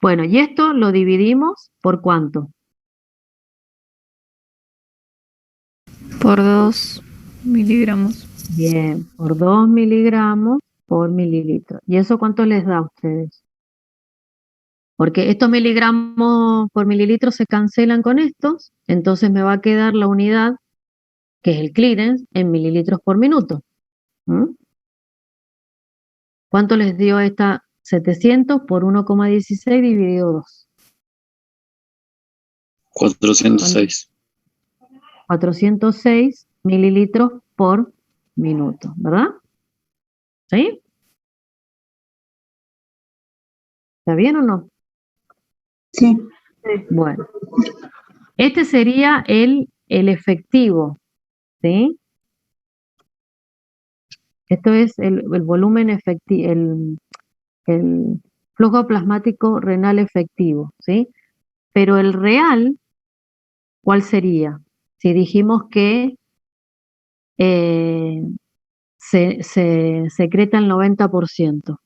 Speaker 1: Bueno, y esto lo dividimos ¿por cuánto?
Speaker 8: Por 2 miligramos.
Speaker 1: Bien, por 2 miligramos por mililitro. ¿Y eso cuánto les da a ustedes? porque estos miligramos por mililitro se cancelan con estos, entonces me va a quedar la unidad, que es el clearance, en mililitros por minuto. ¿Mm? ¿Cuánto les dio esta 700 por 1,16 dividido 2?
Speaker 11: 406.
Speaker 1: 406 mililitros por minuto, ¿verdad? ¿Sí? ¿Está bien o no?
Speaker 10: Sí.
Speaker 1: Bueno, este sería el efectivo, ¿sí? Esto es el volumen efectivo, el flujo plasmático renal efectivo, ¿sí? Pero el real, ¿cuál sería? Si dijimos que se secreta el 90%.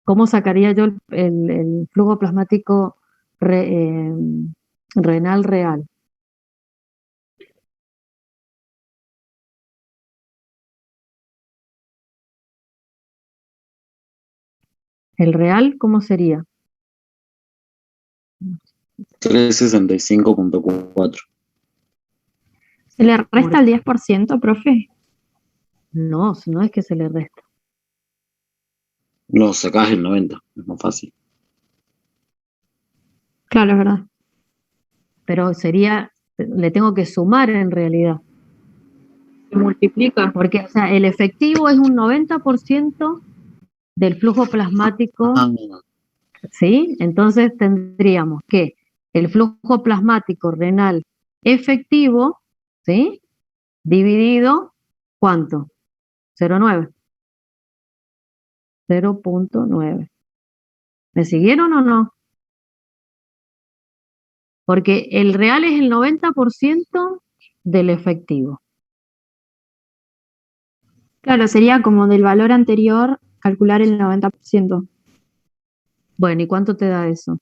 Speaker 1: ¿Cómo sacaría yo el flujo plasmático renal real? ¿El real cómo sería?
Speaker 11: 365.4.
Speaker 6: ¿Se le resta el 10%, profe?
Speaker 1: No, no es que se le resta.
Speaker 11: No, sacás el 90, es más fácil.
Speaker 6: Claro, es verdad.
Speaker 1: Pero sería, le tengo que sumar en realidad.
Speaker 2: Se multiplica.
Speaker 1: Porque, o sea, el efectivo es un 90% del flujo plasmático, ¿sí? Entonces tendríamos que el flujo plasmático renal efectivo, ¿sí? Dividido, ¿cuánto? 0,9. 0,9. ¿Me siguieron o no? Porque el real es el 90% del efectivo.
Speaker 6: Claro, sería como del valor anterior calcular el 90%.
Speaker 1: Bueno, ¿y cuánto te da eso?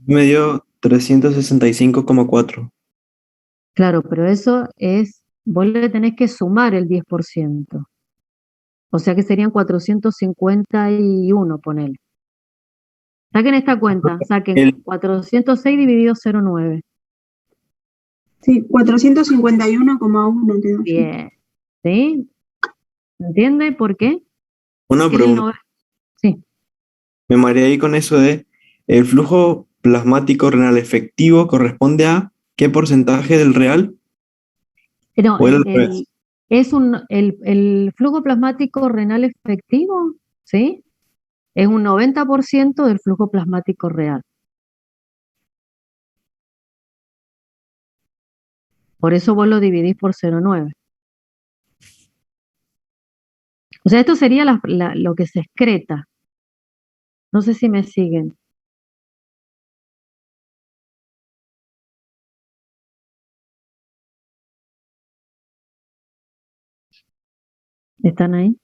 Speaker 5: Me dio 365,4.
Speaker 1: Claro, pero eso es, vos le tenés que sumar el 10%. O sea que serían 451, ponele. Saquen esta cuenta, saquen 406 dividido 0,9.
Speaker 10: Sí, 451,1 quedó.
Speaker 1: Bien, ¿sí? ¿Entiende por qué?
Speaker 5: Una
Speaker 1: Porque es el
Speaker 5: pregunta.
Speaker 1: Sí.
Speaker 5: Me mareé ahí con eso de el flujo plasmático renal efectivo corresponde a qué porcentaje del real.
Speaker 1: No,
Speaker 5: ¿O era al revés?
Speaker 1: el flujo plasmático renal efectivo, ¿sí? Es un 90% del flujo plasmático real. Por eso vos lo dividís por 0,9. O sea, esto sería lo que se excreta. No sé si me siguen. ¿Están ahí?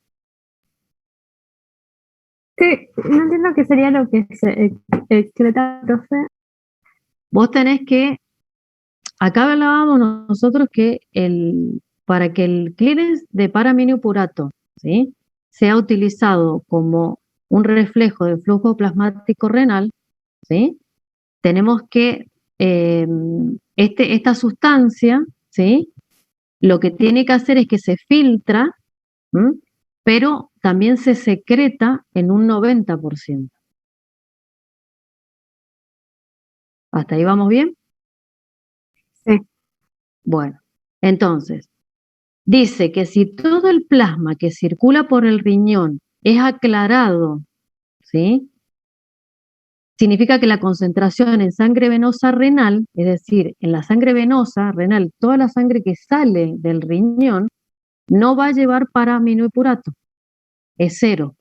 Speaker 6: Sí, no entiendo qué sería lo que se excreta, profe.
Speaker 1: Vos tenés que, acá hablábamos nosotros que para que el clearance de paraminopurato, ¿sí?, sea utilizado como un reflejo del flujo plasmático renal, ¿sí?, tenemos que esta sustancia, ¿sí?, lo que tiene que hacer es que se filtra, ¿m?, pero también se secreta en un 90%. ¿Hasta ahí vamos bien?
Speaker 6: Sí.
Speaker 1: Bueno, entonces, dice que si todo el plasma que circula por el riñón es aclarado, ¿sí?, significa que la concentración en sangre venosa renal, es decir, en la sangre venosa renal, toda la sangre que sale del riñón, no va a llevar paraminopurato, es 0.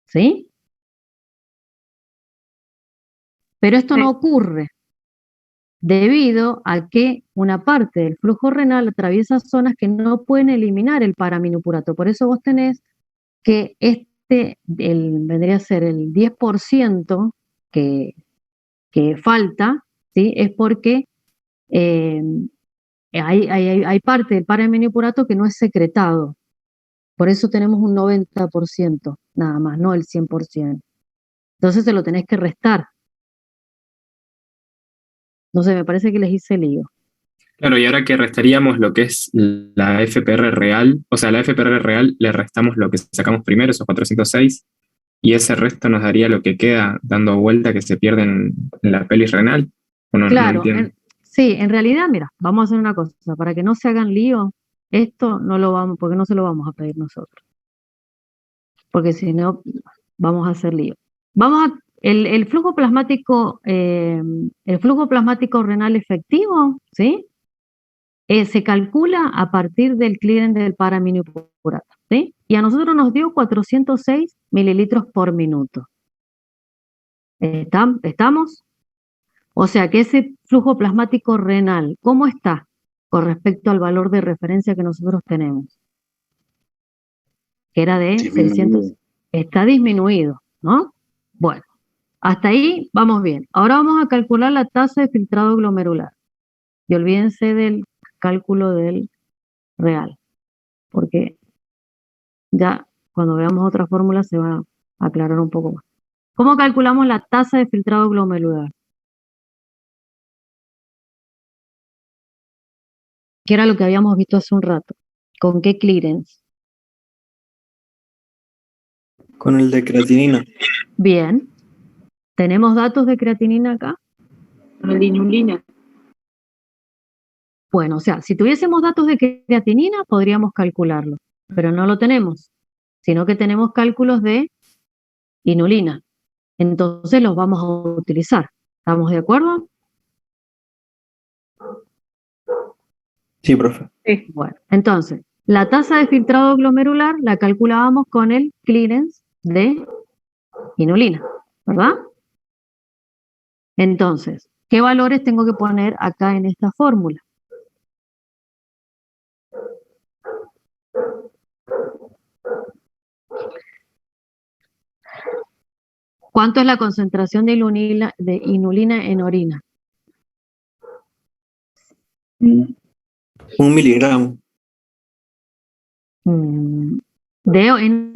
Speaker 1: ¿Sí? Pero esto no ocurre debido a que una parte del flujo renal atraviesa zonas que no pueden eliminar el paraminopurato. Por eso vos tenés que vendría a ser el 10% que falta, ¿sí?, es porque Hay parte del paraminipurato que no es secretado. Por eso tenemos un 90% nada más, no el 100%. Entonces se lo tenés que restar. No sé, me parece que les hice lío.
Speaker 12: Claro, y ahora que restaríamos lo que es la FPR real, o sea, la FPR real le restamos lo que sacamos primero, esos 406, y ese resto nos daría lo que queda dando vuelta que se pierde en la pelis renal. ¿O no, no
Speaker 1: Claro,
Speaker 12: entiendo?
Speaker 1: sí, en realidad, mira, vamos a hacer una cosa, para que no se hagan lío, esto no lo vamos, porque no se lo vamos a pedir nosotros. Porque si no, vamos a hacer lío. El flujo plasmático renal efectivo, ¿sí? Se calcula a partir del clearance del paraminipurato, ¿sí? Y a nosotros nos dio 406 mililitros por minuto. ¿Estamos? O sea que ese flujo plasmático renal, ¿cómo está con respecto al valor de referencia que nosotros tenemos? Que era de 600. Está disminuido, ¿no? Bueno, hasta ahí vamos bien. Ahora vamos a calcular la tasa de filtrado glomerular. Y olvídense del cálculo del real, porque ya cuando veamos otra fórmula se va a aclarar un poco más. ¿Cómo calculamos la tasa de filtrado glomerular? Que era lo que habíamos visto hace un rato. ¿Con qué clearance?
Speaker 5: Con el de creatinina.
Speaker 1: Bien. ¿Tenemos datos de creatinina acá?
Speaker 2: Con el de inulina.
Speaker 1: Bueno, o sea, si tuviésemos datos de creatinina, podríamos calcularlo, pero no lo tenemos, sino que tenemos cálculos de inulina. Entonces los vamos a utilizar. ¿Estamos de acuerdo?
Speaker 5: Sí, profe.
Speaker 1: Sí. Bueno, entonces, la tasa de filtrado glomerular la calculábamos con el clearance de inulina, ¿verdad? Entonces, ¿qué valores tengo que poner acá en esta fórmula? ¿Cuánto es la concentración de inulina en orina?
Speaker 5: 1 miligramo.
Speaker 1: En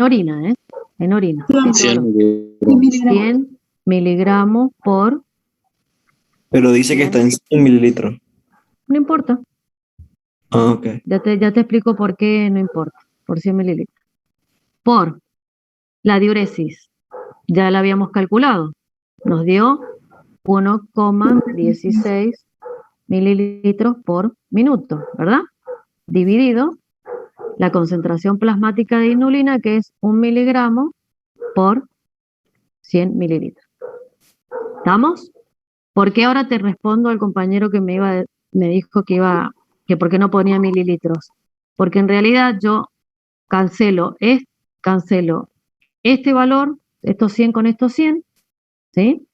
Speaker 1: orina, ¿eh? En orina. 100 miligramos por...
Speaker 5: Pero dice que está en 100 mililitros.
Speaker 1: No importa.
Speaker 5: Ah, ok.
Speaker 1: Ya te explico por qué no importa. Por 100 mililitros. Por la diuresis. Ya la habíamos calculado. Nos dio 1,16 mililitros por minuto, ¿verdad? Dividido la concentración plasmática de inulina, que es 1 miligramo por 100 mililitros. ¿Estamos? ¿Por qué ahora te respondo al compañero que me dijo que por qué no ponía mililitros? Porque en realidad yo cancelo este valor, estos 100 con estos 100, ¿sí?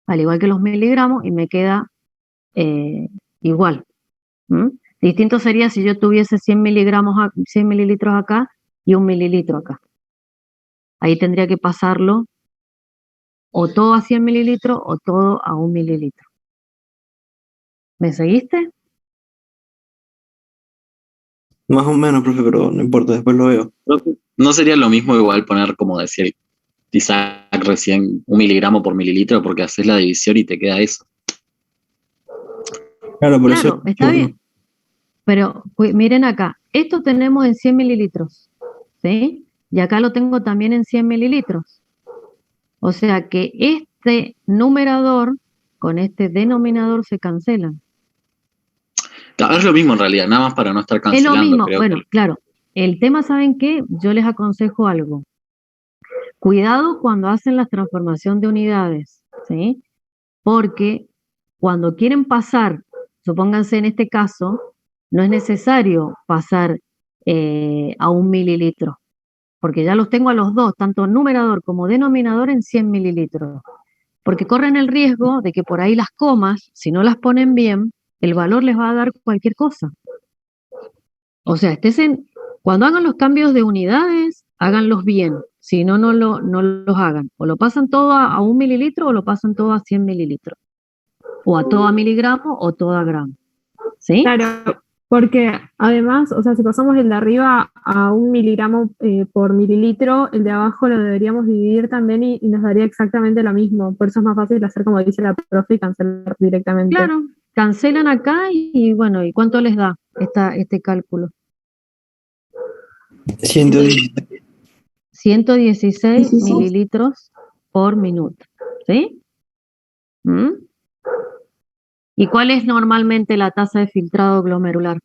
Speaker 1: Al igual que los miligramos, y me queda igual. Distinto sería si yo tuviese 100 mililitros acá y 1 mililitro acá. Ahí tendría que pasarlo o todo a 100 mililitros o todo a 1 mililitro. ¿Me seguiste?
Speaker 5: Más o menos, profe, pero no importa, después lo veo.
Speaker 11: ¿No sería lo mismo igual poner, como decía Isaac recién, 1 miligramo por mililitro, porque haces la división y te queda eso?
Speaker 5: Claro, por
Speaker 1: Claro,
Speaker 5: eso.
Speaker 1: está bien. Pero miren acá, esto tenemos en 100 mililitros, ¿sí? Y acá lo tengo también en 100 mililitros. O sea que este numerador con este denominador se cancelan.
Speaker 11: Claro, es lo mismo en realidad, nada más para no estar
Speaker 1: Es lo
Speaker 11: cancelando.
Speaker 1: mismo,
Speaker 11: Creo
Speaker 1: bueno,
Speaker 11: que...
Speaker 1: claro. El tema, ¿saben qué? Yo les aconsejo algo. Cuidado cuando hacen la transformación de unidades, ¿sí? Porque cuando quieren pasar, supónganse en este caso, no es necesario pasar a 1 mililitro, porque ya los tengo a los dos, tanto numerador como denominador, en 100 mililitros. Porque corren el riesgo de que por ahí las comas, si no las ponen bien, el valor les va a dar cualquier cosa. O sea, cuando hagan los cambios de unidades, háganlos bien. Si no, no los hagan. O lo pasan todo a 1 mililitro o lo pasan todo a 100 mililitros. o a todo miligramo o todo a gramo. ¿Sí?
Speaker 6: Claro, porque además, o sea, si pasamos el de arriba a 1 miligramo por mililitro, el de abajo lo deberíamos dividir también y nos daría exactamente lo mismo. Por eso es más fácil hacer como dice la profe y cancelar directamente.
Speaker 1: Claro, cancelan acá y bueno, ¿y cuánto les da este cálculo?
Speaker 5: 116.
Speaker 1: 116 mililitros por minuto. ¿Sí? ¿Mm? ¿Y cuál es normalmente la tasa de filtrado glomerular?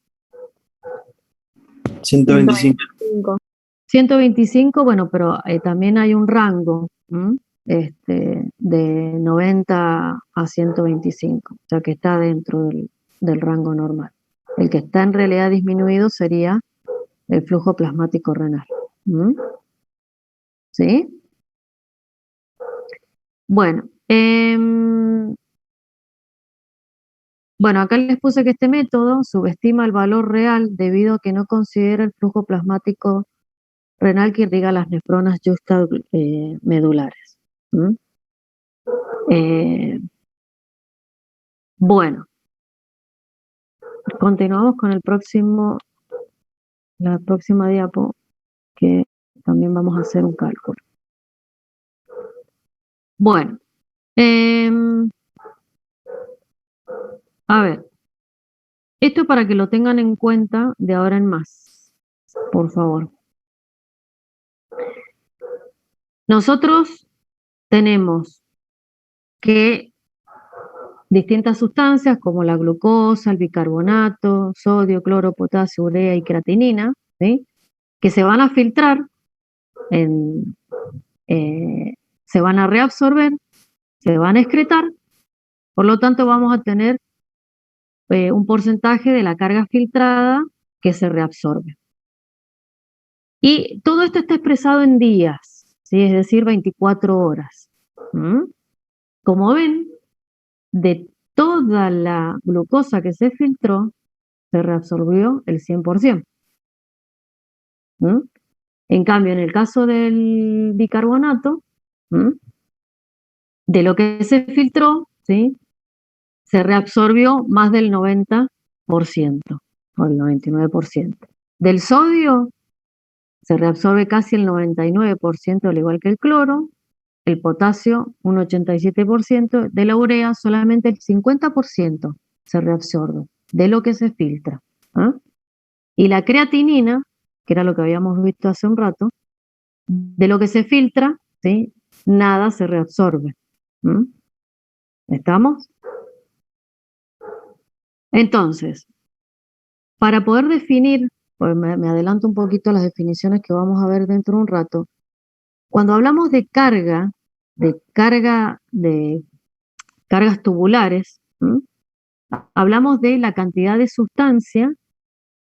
Speaker 5: 125.
Speaker 1: 125, bueno, pero también hay un rango de 90 a 125, o sea que está dentro del rango normal. El que está en realidad disminuido sería el flujo plasmático renal. ¿Sí? Bueno, bueno, acá les puse que este método subestima el valor real debido a que no considera el flujo plasmático renal que irriga las nefronas medulares. Bueno, continuamos con la próxima diapo, que también vamos a hacer un cálculo. Bueno, a ver, esto para que lo tengan en cuenta de ahora en más, por favor. Nosotros tenemos que distintas sustancias como la glucosa, el bicarbonato, sodio, cloro, potasio, urea y creatinina, ¿sí? Que se van a filtrar, se van a reabsorber, se van a excretar, por lo tanto vamos a tener un porcentaje de la carga filtrada que se reabsorbe. Y todo esto está expresado en días, ¿sí? Es decir, 24 horas. Como ven, de toda la glucosa que se filtró, se reabsorbió el 100%. En cambio, en el caso del bicarbonato, de lo que se filtró, ¿sí? Se reabsorbió más del 90% o el 99%. Del sodio se reabsorbe casi el 99%, al igual que el cloro. El potasio, un 87%. De la urea, solamente el 50% se reabsorbe de lo que se filtra. Y la creatinina, que era lo que habíamos visto hace un rato, de lo que se filtra, ¿sí? Nada se reabsorbe. ¿Estamos? Entonces, para poder definir, pues me adelanto un poquito a las definiciones que vamos a ver dentro de un rato. Cuando hablamos de cargas tubulares, hablamos de la cantidad de sustancia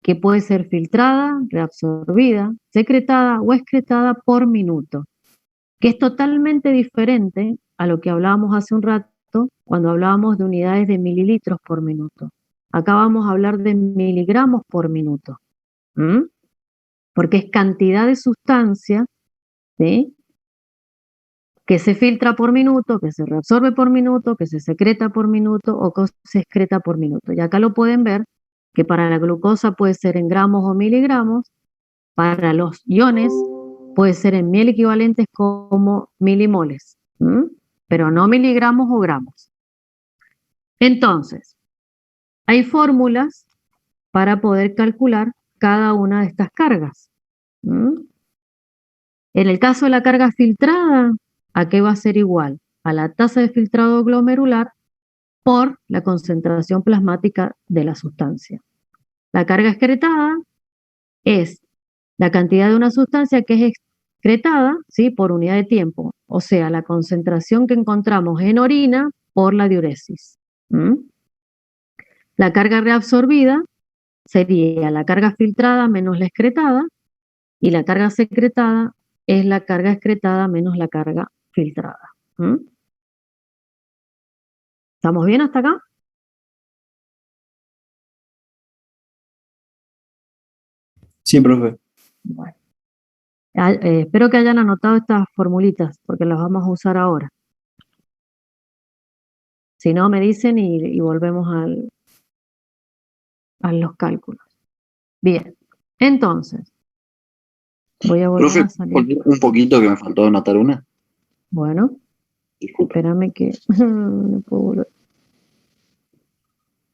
Speaker 1: que puede ser filtrada, reabsorbida, secretada o excretada por minuto, que es totalmente diferente a lo que hablábamos hace un rato cuando hablábamos de unidades de mililitros por minuto. Acá vamos a hablar de miligramos por minuto, porque es cantidad de sustancia, ¿sí? Que se filtra por minuto, que se reabsorbe por minuto, que se secreta por minuto o que se excreta por minuto. Y acá lo pueden ver que para la glucosa puede ser en gramos o miligramos, para los iones puede ser en miel equivalentes como milimoles, pero no miligramos o gramos. Entonces, hay fórmulas para poder calcular cada una de estas cargas. En el caso de la carga filtrada, ¿a qué va a ser igual? A la tasa de filtrado glomerular por la concentración plasmática de la sustancia. La carga excretada es la cantidad de una sustancia que es excretada, ¿sí? Por unidad de tiempo, o sea, la concentración que encontramos en orina por la diuresis. La carga reabsorbida sería la carga filtrada menos la excretada, y la carga secretada es la carga excretada menos la carga filtrada. ¿Estamos bien hasta acá?
Speaker 5: Sí, profe.
Speaker 1: Bueno. Espero que hayan anotado estas formulitas, porque las vamos a usar ahora. Si no, me dicen y volvemos a los cálculos. Bien, entonces, voy a volver
Speaker 11: Profe,
Speaker 1: a salir.
Speaker 11: un poquito que me faltó anotar una.
Speaker 1: Bueno,
Speaker 11: Disculpe.
Speaker 1: espérame que no puedo volver.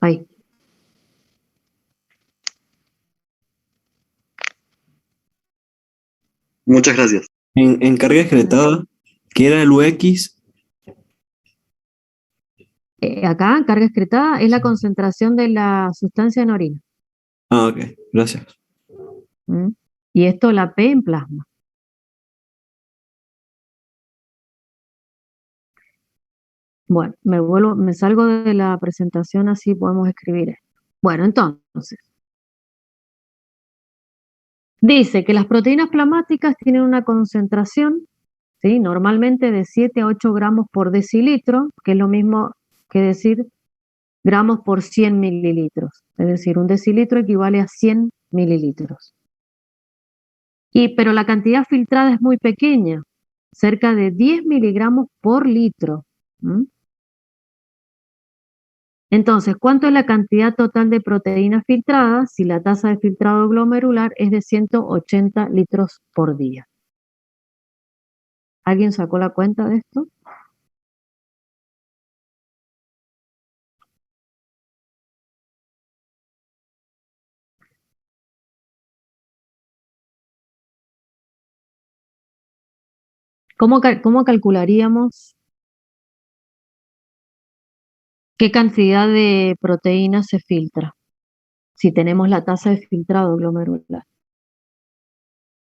Speaker 1: Ahí.
Speaker 11: Muchas gracias.
Speaker 5: En carga excretada, ¿qué era el UX?
Speaker 1: Acá, carga excretada, es la concentración de la sustancia en orina.
Speaker 5: Ah, ok, gracias.
Speaker 1: ¿Mm? Y esto la P en plasma. Bueno, me salgo de la presentación, así podemos escribir esto. Bueno, entonces, dice que las proteínas plasmáticas tienen una concentración, ¿sí? Normalmente de 7 a 8 gramos por decilitro, que es lo mismo que decir gramos por 100 mililitros. Es decir, un decilitro equivale a 100 mililitros. Pero la cantidad filtrada es muy pequeña, cerca de 10 miligramos por litro. ¿Mm? Entonces, ¿cuánto es la cantidad total de proteínas filtradas si la tasa de filtrado glomerular es de 180 litros por día? ¿Alguien sacó la cuenta de esto? ¿Cómo calcularíamos qué cantidad de proteínas se filtra si tenemos la tasa de filtrado glomerular?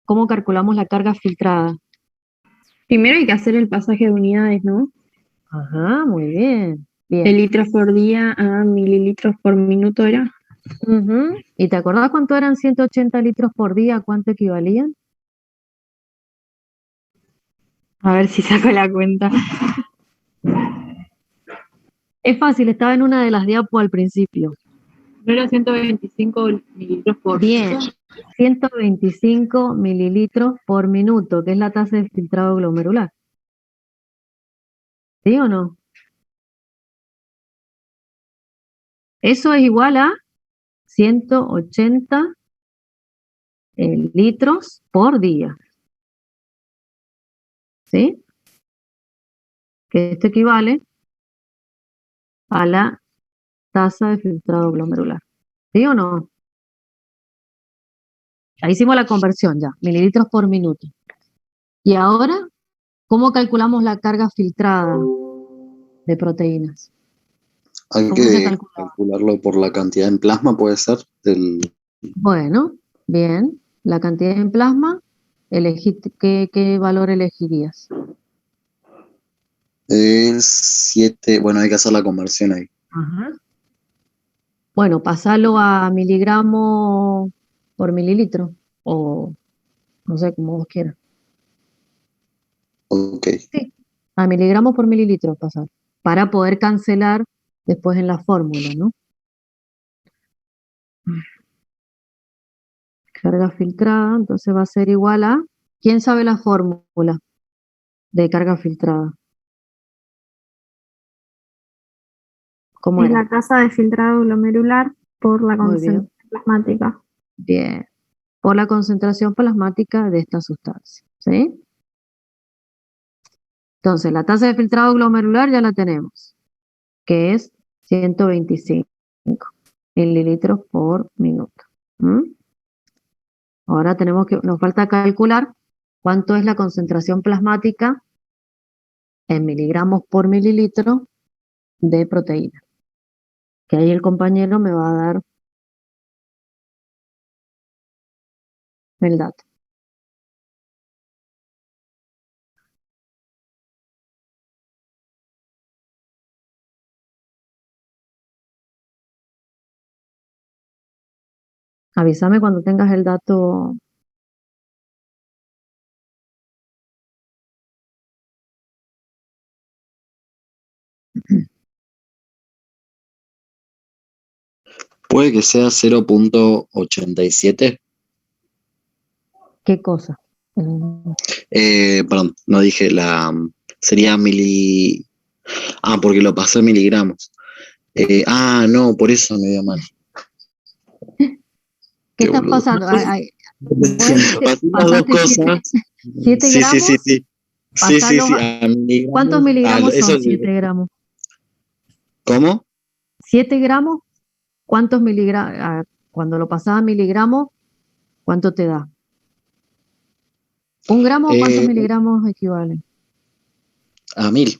Speaker 1: ¿Cómo calculamos la carga filtrada?
Speaker 6: Primero hay que hacer el pasaje de unidades, ¿no?
Speaker 1: Ajá, muy bien.
Speaker 6: De
Speaker 1: Bien.
Speaker 6: litros por día a mililitros por minuto era.
Speaker 1: Ujú. ¿Y te acordás cuánto eran 180 litros por día? ¿Cuánto equivalían?
Speaker 6: A ver si saco la cuenta.
Speaker 1: Es fácil, estaba en una de las diapos al principio.
Speaker 2: ¿No era 125 mililitros por
Speaker 1: Bien,
Speaker 2: minuto?
Speaker 1: 125 mililitros por minuto, que es la tasa de filtrado glomerular. ¿Sí o no? Eso es igual a 180 litros por día. ¿Sí? Que esto equivale a la tasa de filtrado glomerular. ¿Sí o no? Ahí hicimos la conversión ya, mililitros por minuto. Y ahora, ¿cómo calculamos la carga filtrada de proteínas?
Speaker 7: Hay
Speaker 1: ¿Cómo se
Speaker 7: que
Speaker 1: calcula?
Speaker 7: calcularlo por la cantidad en plasma, puede ser.
Speaker 1: Bueno, bien, la cantidad en plasma, ¿qué valor elegirías?
Speaker 7: El 7, bueno, hay que hacer la conversión ahí.
Speaker 1: Ajá. Bueno, pasalo a miligramos por mililitro, o no sé, como vos quieras.
Speaker 7: Ok.
Speaker 1: Sí, a miligramos por mililitro pasar, para poder cancelar después en la fórmula, ¿no? Carga filtrada, entonces va a ser igual a, ¿quién sabe la fórmula de carga filtrada? ¿Cómo
Speaker 6: Es
Speaker 1: era?
Speaker 6: la tasa de filtrado glomerular por la
Speaker 1: Muy bien.
Speaker 6: concentración plasmática.
Speaker 1: Bien, por la concentración plasmática de esta sustancia, ¿sí? Entonces, la tasa de filtrado glomerular ya la tenemos, que es 125 mililitros por minuto. ¿Mm? Ahora nos falta calcular cuánto es la concentración plasmática en miligramos por mililitro de proteína. Que ahí el compañero me va a dar el dato. Avísame cuando tengas el dato.
Speaker 7: Puede que sea 0.87.
Speaker 1: ¿Qué cosa?
Speaker 7: Perdón, no dije sería Ah, porque lo pasé en miligramos. No, por eso me dio mal.
Speaker 1: ¿Qué
Speaker 7: Qué
Speaker 1: estás
Speaker 7: boludo.
Speaker 1: pasando? Vos
Speaker 7: Pasé las dos
Speaker 1: pasaste
Speaker 7: cosas.
Speaker 1: 7
Speaker 7: Sí, sí, sí,
Speaker 1: gramos,
Speaker 7: sí. Sí, sí,
Speaker 1: pasalos
Speaker 7: sí,
Speaker 1: a...
Speaker 7: a miligramos.
Speaker 1: ¿Cuántos miligramos
Speaker 7: Eso,
Speaker 1: son 7 gramos?
Speaker 7: ¿cómo?
Speaker 1: 7 gramos, ¿cuántos miligramos? Cuando lo pasás a miligramos, ¿cuánto te da? ¿1 gramo o cuántos
Speaker 7: Eh,
Speaker 1: miligramos equivalen?
Speaker 7: a 1000.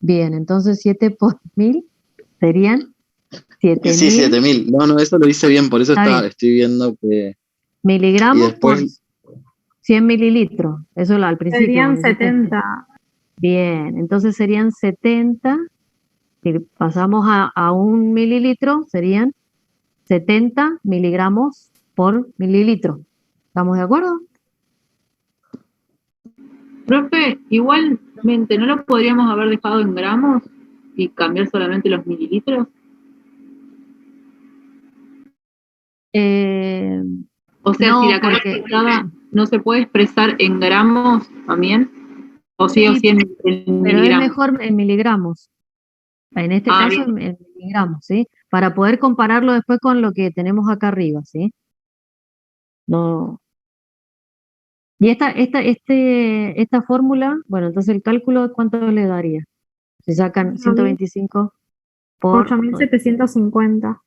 Speaker 1: Bien, entonces 7 por 1000 serían
Speaker 7: Sí,
Speaker 1: 7000,
Speaker 7: 7000. No, no, eso lo hice bien, por eso
Speaker 1: está bien,
Speaker 7: estoy viendo que. Y
Speaker 1: miligramos por
Speaker 7: después,
Speaker 1: 100 mililitros. Eso al principio,
Speaker 6: Serían
Speaker 1: cuando hiciste.
Speaker 6: 70.
Speaker 1: Bien, entonces serían 70. Si pasamos a 1 mililitro, serían 70 miligramos por mililitro. ¿Estamos de acuerdo?
Speaker 2: Profe, igualmente, ¿no lo podríamos haber dejado en gramos y cambiar solamente los mililitros? O sea,
Speaker 1: No,
Speaker 2: si la carga
Speaker 1: porque
Speaker 2: expresada no se puede expresar en gramos también, o sí o
Speaker 1: sí,
Speaker 2: sí en
Speaker 1: pero es
Speaker 2: miligramos.
Speaker 1: mejor en miligramos. En este caso,
Speaker 2: Bien.
Speaker 1: en miligramos, ¿sí? Para poder compararlo después con lo que tenemos acá arriba, ¿sí? No. Y esta fórmula, bueno, entonces el cálculo, ¿cuánto le daría? Si sacan 125 por
Speaker 6: 8.750.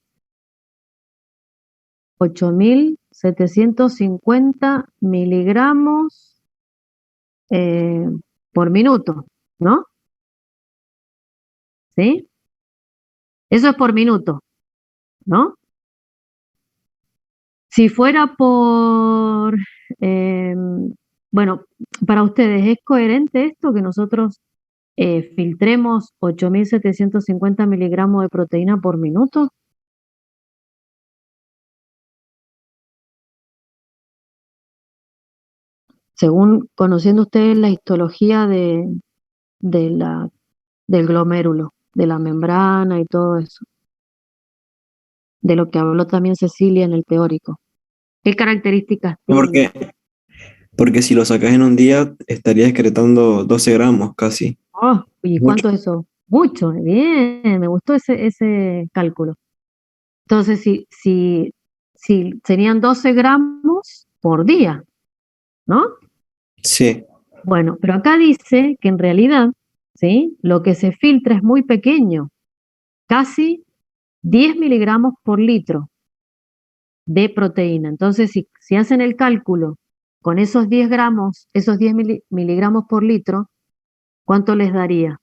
Speaker 1: 8.750 miligramos por minuto, ¿no? ¿Sí? Eso es por minuto, ¿no? Si fuera bueno, para ustedes, ¿es coherente esto que nosotros filtremos 8.750 miligramos de proteína por minuto? Según conociendo ustedes la histología del glomérulo, de la membrana y todo eso, de lo que habló también Cecilia en el teórico. ¿Qué características tiene?
Speaker 5: Porque si lo sacas en un día, estaría excretando 12 gramos casi.
Speaker 1: Oh, ¿y
Speaker 5: Mucho.
Speaker 1: cuánto es eso? Mucho, bien, me gustó ese cálculo. Entonces, si serían 12 gramos por día, ¿no?
Speaker 5: Sí.
Speaker 1: Bueno, pero acá dice que en realidad, ¿sí? Lo que se filtra es muy pequeño, casi 10 miligramos por litro de proteína. Entonces, si hacen el cálculo con esos 10 gramos, esos 10 miligramos por litro, ¿cuánto les daría?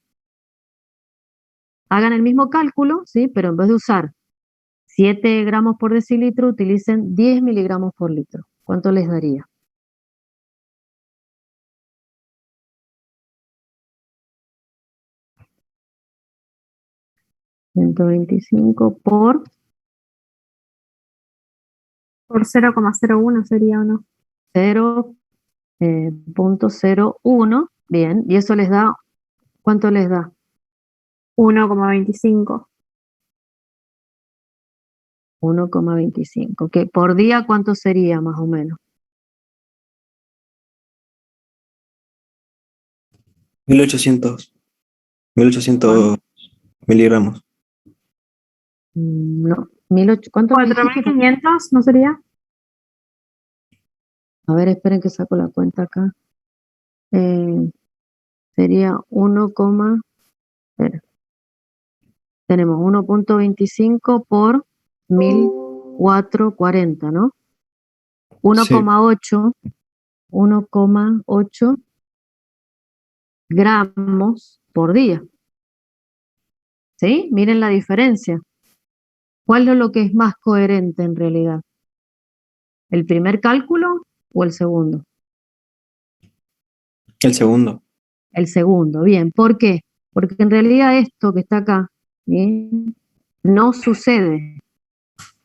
Speaker 1: Hagan el mismo cálculo, ¿sí? Pero en vez de usar 7 gramos por decilitro, utilicen 10 miligramos por litro. ¿Cuánto les daría? ¿125 por
Speaker 6: 0,01 sería, ¿o no?
Speaker 1: 0,01? Bien, y eso les da, ¿cuánto les da?
Speaker 6: 1,25.
Speaker 1: 1,25. ¿Que por día cuánto sería más o menos?
Speaker 5: 1800 miligramos.
Speaker 1: No, 1800, ¿cuánto me dijiste?
Speaker 6: 4.500, ¿no sería?
Speaker 1: A ver, esperen que saco la cuenta acá. Sería 1, espera. Tenemos 1,25 por 1.440, ¿no? 1,8 gramos por día. ¿Sí? Miren la diferencia. ¿Cuál es lo que es más coherente en realidad? ¿El primer cálculo o el segundo?
Speaker 5: El segundo.
Speaker 1: El segundo, bien. ¿Por qué? Porque en realidad esto que está acá, ¿sí? No sucede.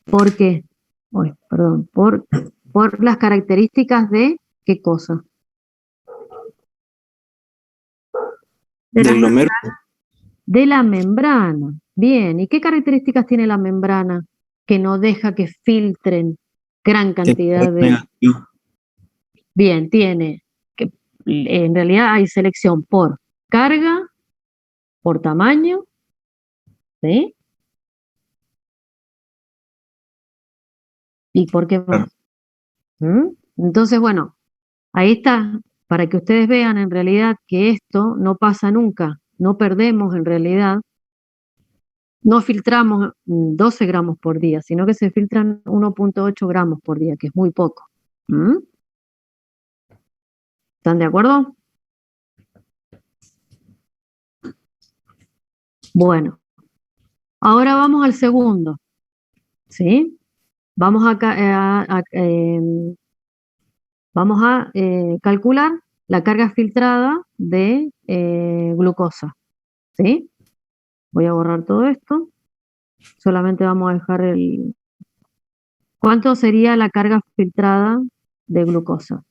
Speaker 1: ¿Por qué? Perdón, por las características de ¿qué cosa?
Speaker 5: Del glomérulo.
Speaker 1: De la membrana. Bien, ¿y qué características tiene la membrana que no deja que filtren gran cantidad de...
Speaker 5: Negativo.
Speaker 1: Bien, tiene que en realidad hay selección por carga por tamaño, ¿sí? ¿Y por qué más? Entonces, bueno, ahí está, para que ustedes vean en realidad que esto no pasa nunca, no perdemos en realidad, no filtramos 12 gramos por día, sino que se filtran 1.8 gramos por día, que es muy poco. ¿Están de acuerdo? Bueno, ahora vamos al segundo, ¿sí? Vamos a calcular la carga filtrada de glucosa, ¿sí? Voy a borrar todo esto. Solamente vamos a dejar el... ¿Cuánto sería la carga filtrada de glucosa?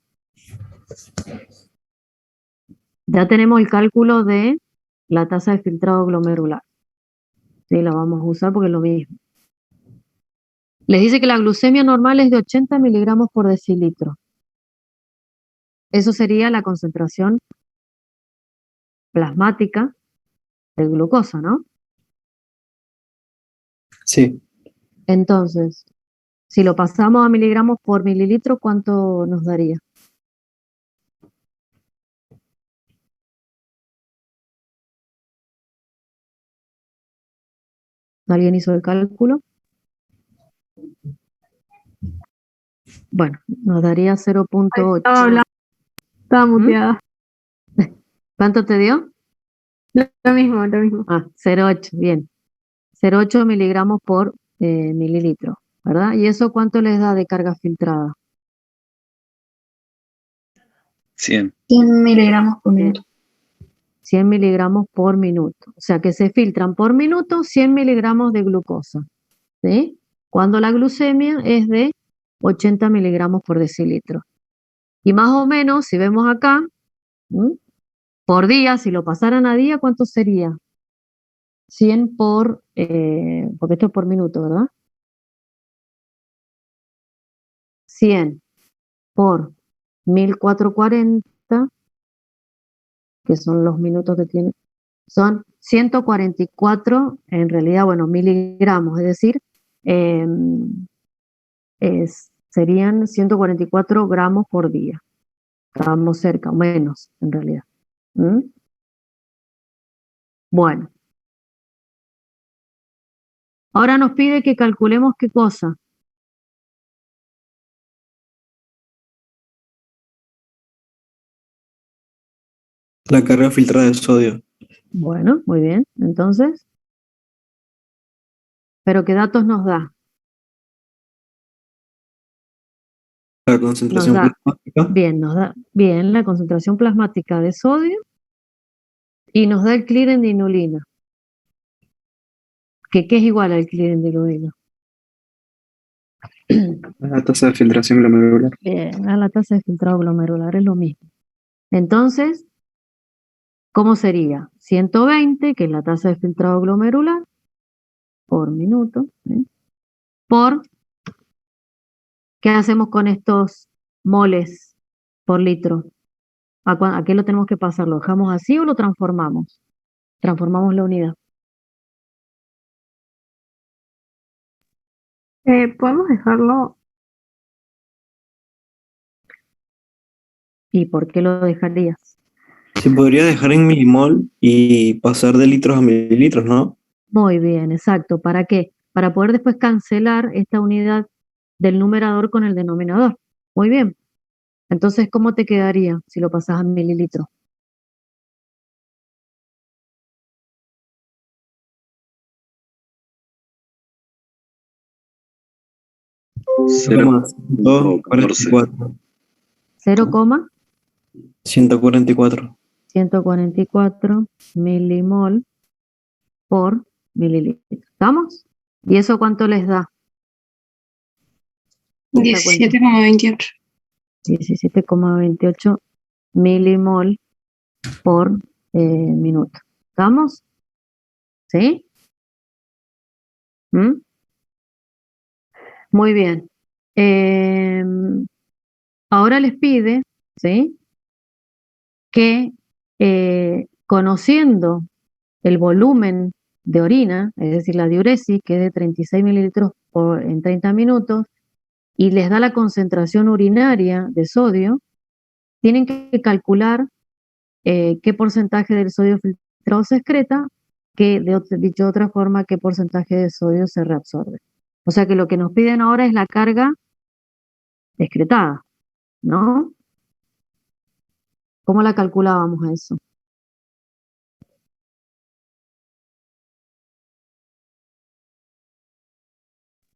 Speaker 1: Ya tenemos el cálculo de la tasa de filtrado glomerular. Sí, la vamos a usar porque es lo mismo. Les dice que la glucemia normal es de 80 miligramos por decilitro. Eso sería la concentración plasmática de glucosa, ¿no?
Speaker 5: Sí.
Speaker 1: Entonces, si lo pasamos a miligramos por mililitro, ¿cuánto nos daría? ¿Alguien hizo el cálculo? Bueno, nos daría 0.8.
Speaker 6: Estaba hablando, estaba muteada.
Speaker 1: ¿Cuánto te dio?
Speaker 6: Lo mismo, lo mismo.
Speaker 1: 0.8, bien. 0.8 miligramos por mililitro, ¿verdad? ¿Y eso cuánto les da de carga filtrada?
Speaker 11: 100.
Speaker 3: 100 miligramos por minuto.
Speaker 1: 100 miligramos por minuto. O sea que se filtran por minuto 100 miligramos de glucosa, ¿sí? Cuando la glucemia es de 80 miligramos por decilitro. Y más o menos, si vemos acá, por día, si lo pasaran a día, ¿cuánto sería? 100 porque esto es por minuto, ¿verdad? 100 por 1440, que son los minutos que tiene, son 144, en realidad, bueno, miligramos, es decir, serían 144 gramos por día. Estamos cerca, o menos, en realidad. Bueno. Ahora nos pide que calculemos qué cosa.
Speaker 5: La carga filtrada de sodio.
Speaker 1: Bueno, muy bien. Entonces, ¿pero qué datos nos da?
Speaker 5: La concentración plasmática.
Speaker 1: Bien, nos da bien la concentración plasmática de sodio y nos da el clearance de inulina. ¿Qué es igual al clearance de inulina?
Speaker 12: La tasa de filtración glomerular.
Speaker 1: Bien, a la tasa de filtrado glomerular es lo mismo. Entonces, ¿cómo sería? 120, que es la tasa de filtrado glomerular, por minuto, ¿sí? Por, ¿qué hacemos con estos moles por litro? ¿A qué lo tenemos que pasar? ¿Lo dejamos así o lo transformamos? Transformamos la unidad.
Speaker 6: ¿Podemos dejarlo?
Speaker 1: ¿Y por qué lo dejarías?
Speaker 5: Se podría dejar en milimol y pasar de litros a mililitros, ¿no?
Speaker 1: Muy bien, exacto. ¿Para qué? Para poder después cancelar esta unidad del numerador con el denominador. Muy bien. Entonces, ¿cómo te quedaría si lo pasas a mililitros?
Speaker 11: Cero.
Speaker 5: 0,144.
Speaker 1: 0,
Speaker 5: 144.
Speaker 1: 144 milimol por mililitro. ¿Estamos? ¿Y eso cuánto les da?
Speaker 9: 17,28.
Speaker 1: 17,28 milimol por minuto. ¿Estamos? ¿Sí? Muy bien. Ahora les pide, ¿sí? Que conociendo el volumen de orina, es decir, la diuresis, que es de 36 mililitros en 30 minutos, y les da la concentración urinaria de sodio, tienen que calcular qué porcentaje del sodio filtrado se excreta, dicho de otra forma, qué porcentaje de sodio se reabsorbe. O sea que lo que nos piden ahora es la carga excretada, ¿no? ¿Cómo la calculábamos a eso?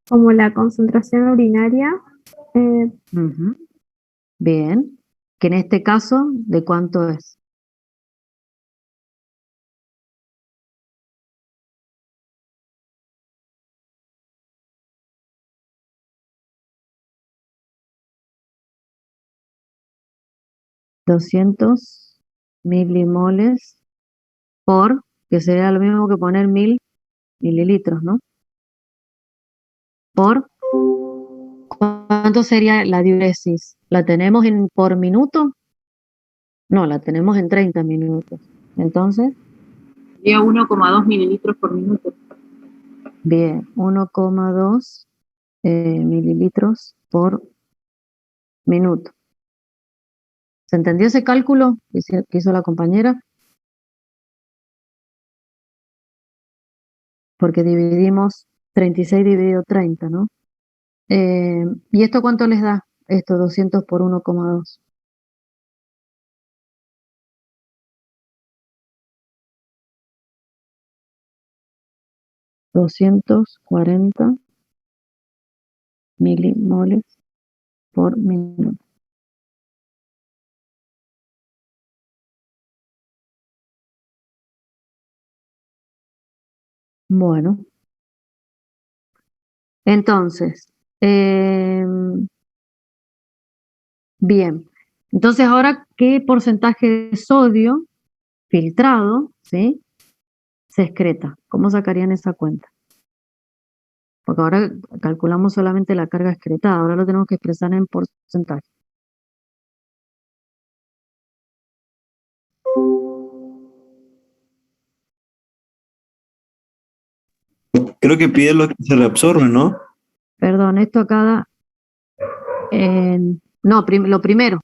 Speaker 6: Como la concentración urinaria.
Speaker 1: Ujú. Bien. Que en este caso, ¿de cuánto es? $200 milimoles por, que sería lo mismo que poner 1000 mililitros, ¿no? Por, ¿cuánto sería la diuresis? ¿La tenemos por minuto? No, la tenemos en 30 minutos. Entonces,
Speaker 2: Sería 1,2 mililitros por minuto.
Speaker 1: bien, 1,2 mililitros por minuto. ¿Se entendió ese cálculo que hizo la compañera? Porque dividimos 36 dividido 30, ¿no? ¿Y esto cuánto les da? Esto 200 por 1,2. $240 milimoles por minuto. Bueno, entonces, bien. Entonces ahora, ¿qué porcentaje de sodio filtrado, ¿sí?, se excreta? ¿Cómo sacarían esa cuenta? Porque ahora calculamos solamente la carga excretada, ahora lo tenemos que expresar en porcentaje.
Speaker 5: Creo que pide lo que se reabsorbe, ¿no?
Speaker 1: Perdón, esto acá da... no, lo primero,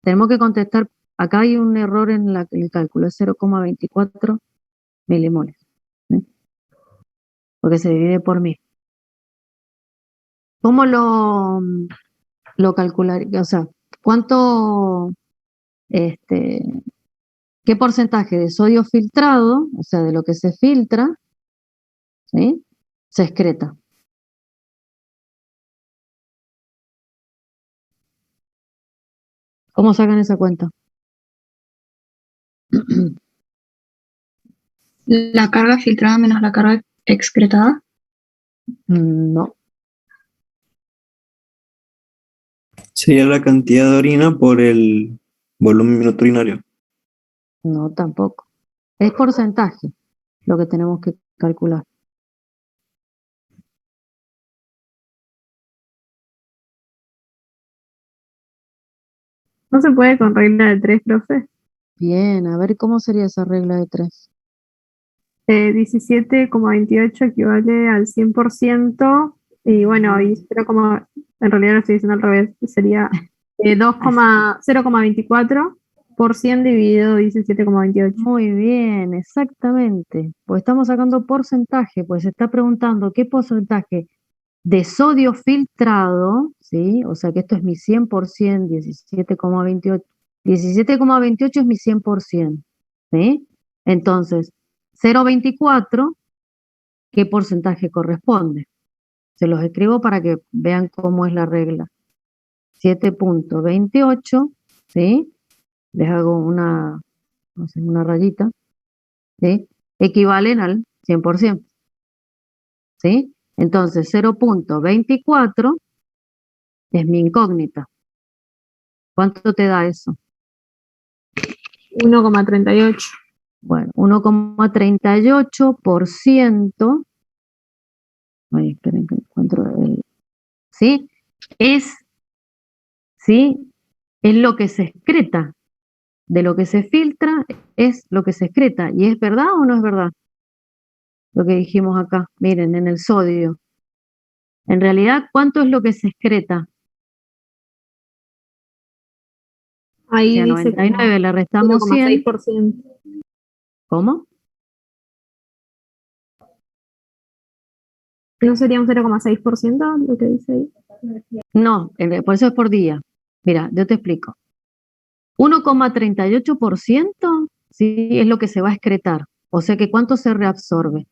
Speaker 1: tenemos que contestar, acá hay un error en el cálculo, es 0,24 milimoles, ¿sí?, porque se divide por 1000. ¿Cómo lo calcularía? O sea, ¿cuánto, qué porcentaje de sodio filtrado, o sea, de lo que se filtra, ¿sí?, se excreta? ¿Cómo sacan esa cuenta?
Speaker 3: La carga filtrada menos la carga excretada.
Speaker 1: No,
Speaker 5: Sería la cantidad de orina por el volumen minuto urinario.
Speaker 1: no tampoco. Es porcentaje lo que tenemos que calcular.
Speaker 6: ¿No se puede con regla de 3, profe?
Speaker 1: Bien, a ver cómo sería esa regla de 3.
Speaker 6: 17,28 equivale al 100%, y bueno, y 0, en realidad lo estoy diciendo al revés, sería 0,24 por 100 dividido 17,28.
Speaker 1: Muy bien, exactamente. Pues estamos sacando porcentaje, pues se está preguntando qué porcentaje de sodio filtrado, ¿sí? O sea que esto es mi 100%, 17,28. 17,28 es mi 100%, ¿sí? Entonces, 0,24, ¿qué porcentaje corresponde? Se los escribo para que vean cómo es la regla. 7,28, ¿sí? Les hago una, no sé, una rayita, ¿sí? Equivalen al 100%, ¿sí? Entonces, 0,24 es mi incógnita. ¿Cuánto te da eso?
Speaker 6: 1,38.
Speaker 1: Bueno, 1,38%, ay, esperen que encuentro ¿sí? ¿Sí? Es lo que se excreta. De lo que se filtra es lo que se excreta. ¿Y es verdad o no es verdad? lo que dijimos acá. Miren, en el sodio. En realidad, ¿cuánto es lo que se excreta?
Speaker 6: Ahí
Speaker 1: Si a
Speaker 6: dice
Speaker 1: 99 le restamos 100.
Speaker 6: 0,6%.
Speaker 1: ¿Cómo?
Speaker 6: ¿No sería un 0,6% lo que dice ahí?
Speaker 1: No, por eso es por día. Mira, yo te explico. 1,38%, sí, es lo que se va a excretar. O sea que ¿cuánto se reabsorbe?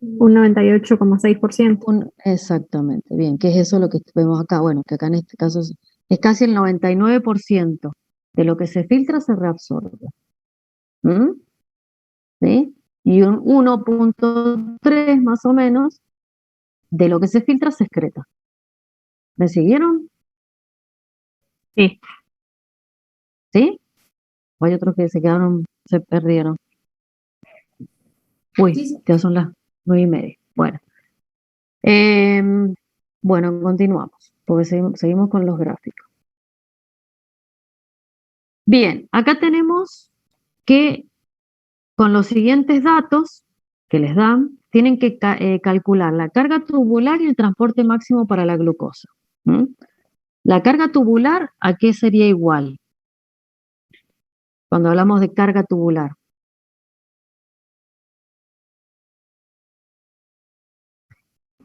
Speaker 6: Un 98,6%.
Speaker 1: Exactamente, bien. ¿Qué es eso lo que vemos acá? Bueno, que acá en este caso es casi el 99% de lo que se filtra se reabsorbe. ¿Mm? ¿Sí? Y un 1,3 más o menos de lo que se filtra se excreta. ¿Me siguieron?
Speaker 6: Sí.
Speaker 1: ¿Sí? O hay otros que se quedaron, se perdieron. Uy, ya son las 9:30. Bueno. Bueno, continuamos, porque seguimos con los gráficos. Bien, acá tenemos que con los siguientes datos que les dan, tienen que calcular la carga tubular y el transporte máximo para la glucosa. ¿Mm? La carga tubular, ¿a qué sería igual? Cuando hablamos de carga tubular.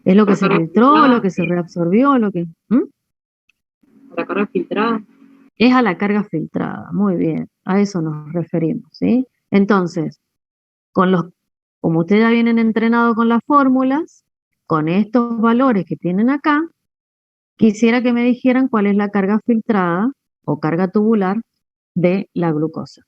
Speaker 1: ¿Es lo que se filtró, lo que se reabsorbió, lo que...?
Speaker 2: La carga filtrada.
Speaker 1: Es a la carga filtrada, muy bien, a eso nos referimos, ¿sí? Entonces, como ustedes ya vienen entrenados con las fórmulas, con estos valores que tienen acá, quisiera que me dijeran cuál es la carga filtrada o carga tubular de la glucosa.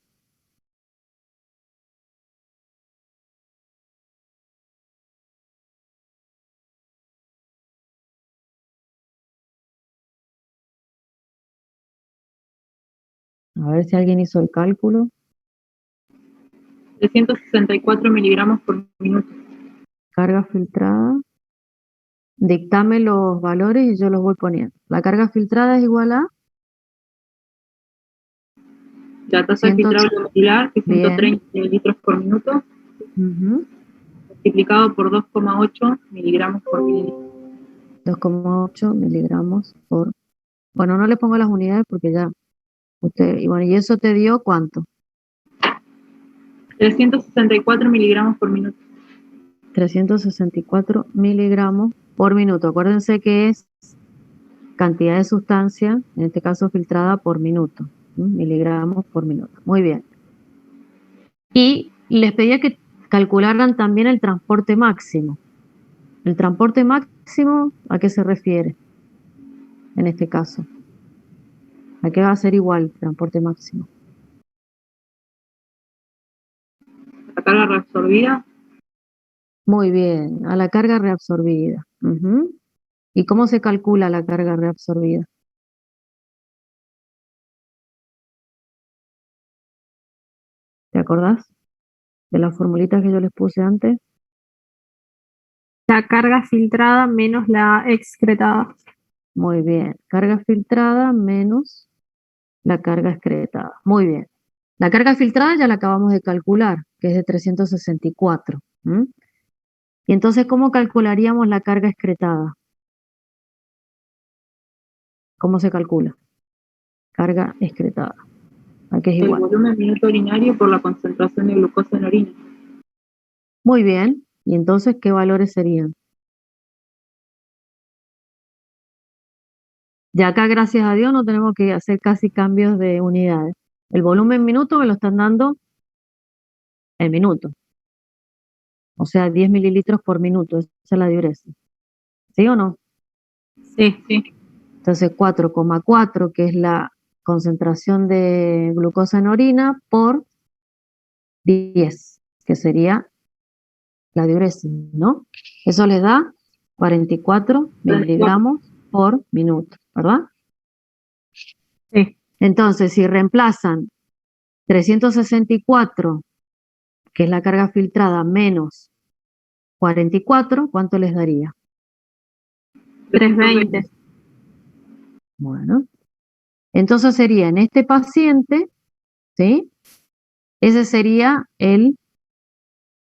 Speaker 1: A ver si alguien hizo el cálculo.
Speaker 2: 364 miligramos por minuto.
Speaker 1: Carga filtrada. Dictame los valores y yo los voy poniendo. La carga filtrada es igual a...
Speaker 2: La tasa de filtrado glomerular, que es 130 mililitros por minuto, multiplicado por 2,8 miligramos por mililitro.
Speaker 1: 2,8 miligramos por... Bueno, no le pongo las unidades porque ya... y bueno, ¿y eso te dio cuánto?
Speaker 2: 364 miligramos por minuto.
Speaker 1: 364 miligramos por minuto. Acuérdense que es cantidad de sustancia, en este caso filtrada por minuto. Miligramos por minuto. Muy bien. Y les pedía que calcularan también el transporte máximo. ¿El transporte máximo a qué se refiere? En este caso. ¿A qué va a ser igual el transporte máximo?
Speaker 2: La carga reabsorbida.
Speaker 1: Muy bien, a la carga reabsorbida. ¿Y cómo se calcula la carga reabsorbida? ¿Te acordás de las formulitas que yo les puse antes?
Speaker 6: La carga filtrada menos la excretada.
Speaker 1: Muy bien, carga filtrada menos la carga excretada. Muy bien. La carga filtrada ya la acabamos de calcular, que es de 364. Y entonces, ¿cómo calcularíamos la carga excretada? ¿Cómo se calcula? Carga excretada. Aquí es igual.
Speaker 2: El volumen minuto urinario por la concentración de glucosa en orina.
Speaker 1: Muy bien. ¿Y entonces qué valores serían? Ya acá, gracias a Dios, no tenemos que hacer casi cambios de unidades. El volumen minuto me lo están dando en minuto. O sea, 10 mililitros por minuto. Esa es la diuresis. ¿Sí o no?
Speaker 6: Sí.
Speaker 1: Entonces, 4,4, que es la concentración de glucosa en orina, por 10, que sería la diuresis, ¿no? Eso les da 44 miligramos por minuto, ¿verdad?
Speaker 6: Sí.
Speaker 1: Entonces, si reemplazan 364, que es la carga filtrada, menos 44, ¿cuánto les daría?
Speaker 6: 320.
Speaker 1: Bueno, entonces sería en este paciente, ¿sí? Ese sería el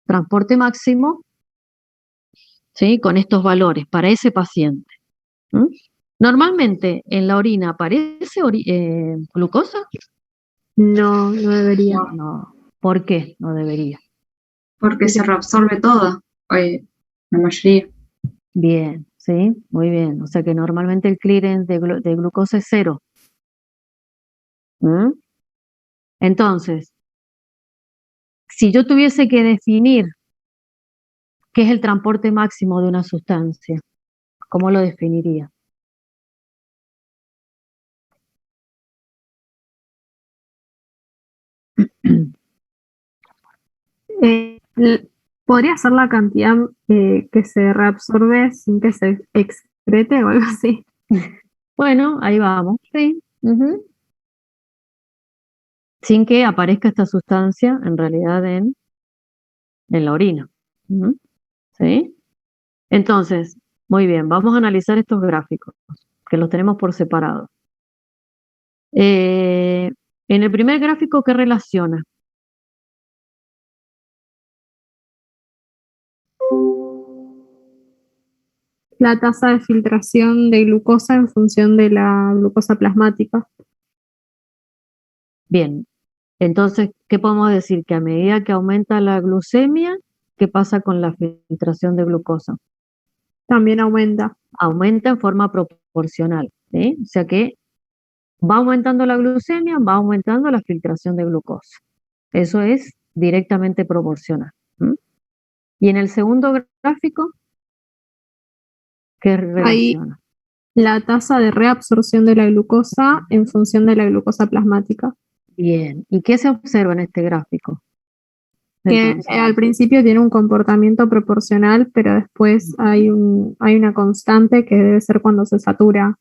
Speaker 1: transporte máximo, ¿sí? Con estos valores para ese paciente. ¿Mm? Normalmente en la orina aparece glucosa.
Speaker 6: No, no debería.
Speaker 1: No. ¿Por qué no debería?
Speaker 3: Porque se reabsorbe todo, la mayoría.
Speaker 1: Bien, sí, muy bien. O sea que normalmente el clearance de glucosa es 0. ¿Mm? Entonces, si yo tuviese que definir qué es el transporte máximo de una sustancia, ¿cómo lo definiría?
Speaker 6: ¿Podría ser la cantidad que se reabsorbe sin que se excrete o algo así?
Speaker 1: Bueno, ahí vamos, sí. Ujú. Sin que aparezca esta sustancia en realidad en la orina. Ujú. ¿Sí? Entonces, muy bien, vamos a analizar estos gráficos, que los tenemos por separado. En el primer gráfico, ¿qué relaciona?
Speaker 6: La tasa de filtración de glucosa en función de la glucosa plasmática.
Speaker 1: Bien, entonces, ¿qué podemos decir? Que a medida que aumenta la glucemia, ¿qué pasa con la filtración de glucosa?
Speaker 6: También aumenta.
Speaker 1: Aumenta en forma proporcional, ¿sí? O sea que va aumentando la glucemia, va aumentando la filtración de glucosa. Eso es directamente proporcional. ¿Mm? Y en el segundo gráfico, ¿qué
Speaker 6: Ahí
Speaker 1: relaciona?
Speaker 6: la tasa de reabsorción de la glucosa en función de la glucosa plasmática.
Speaker 1: Bien, ¿y qué se observa en este gráfico?
Speaker 6: Que
Speaker 1: Entonces,
Speaker 6: al principio tiene un comportamiento proporcional, pero después hay una constante que debe ser cuando se satura.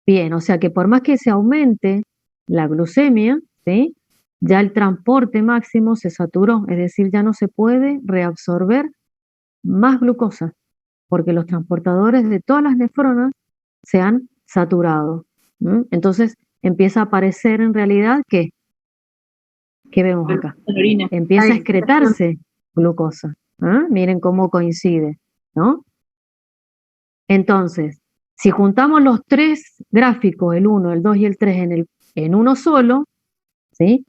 Speaker 1: bien, o sea que por más que se aumente la glucemia, ¿sí? Ya el transporte máximo se saturó, es decir, ya no se puede reabsorber más glucosa, porque los transportadores de todas las nefronas se han saturado. ¿Mm? Entonces empieza a aparecer en realidad ¿qué vemos acá?
Speaker 2: En la orina.
Speaker 1: Empieza a
Speaker 6: Ahí.
Speaker 1: excretarse glucosa. ¿Ah? Miren cómo coincide, ¿no? Entonces, si juntamos los tres gráficos, el 1, el 2 y el 3 en uno solo, ¿sí?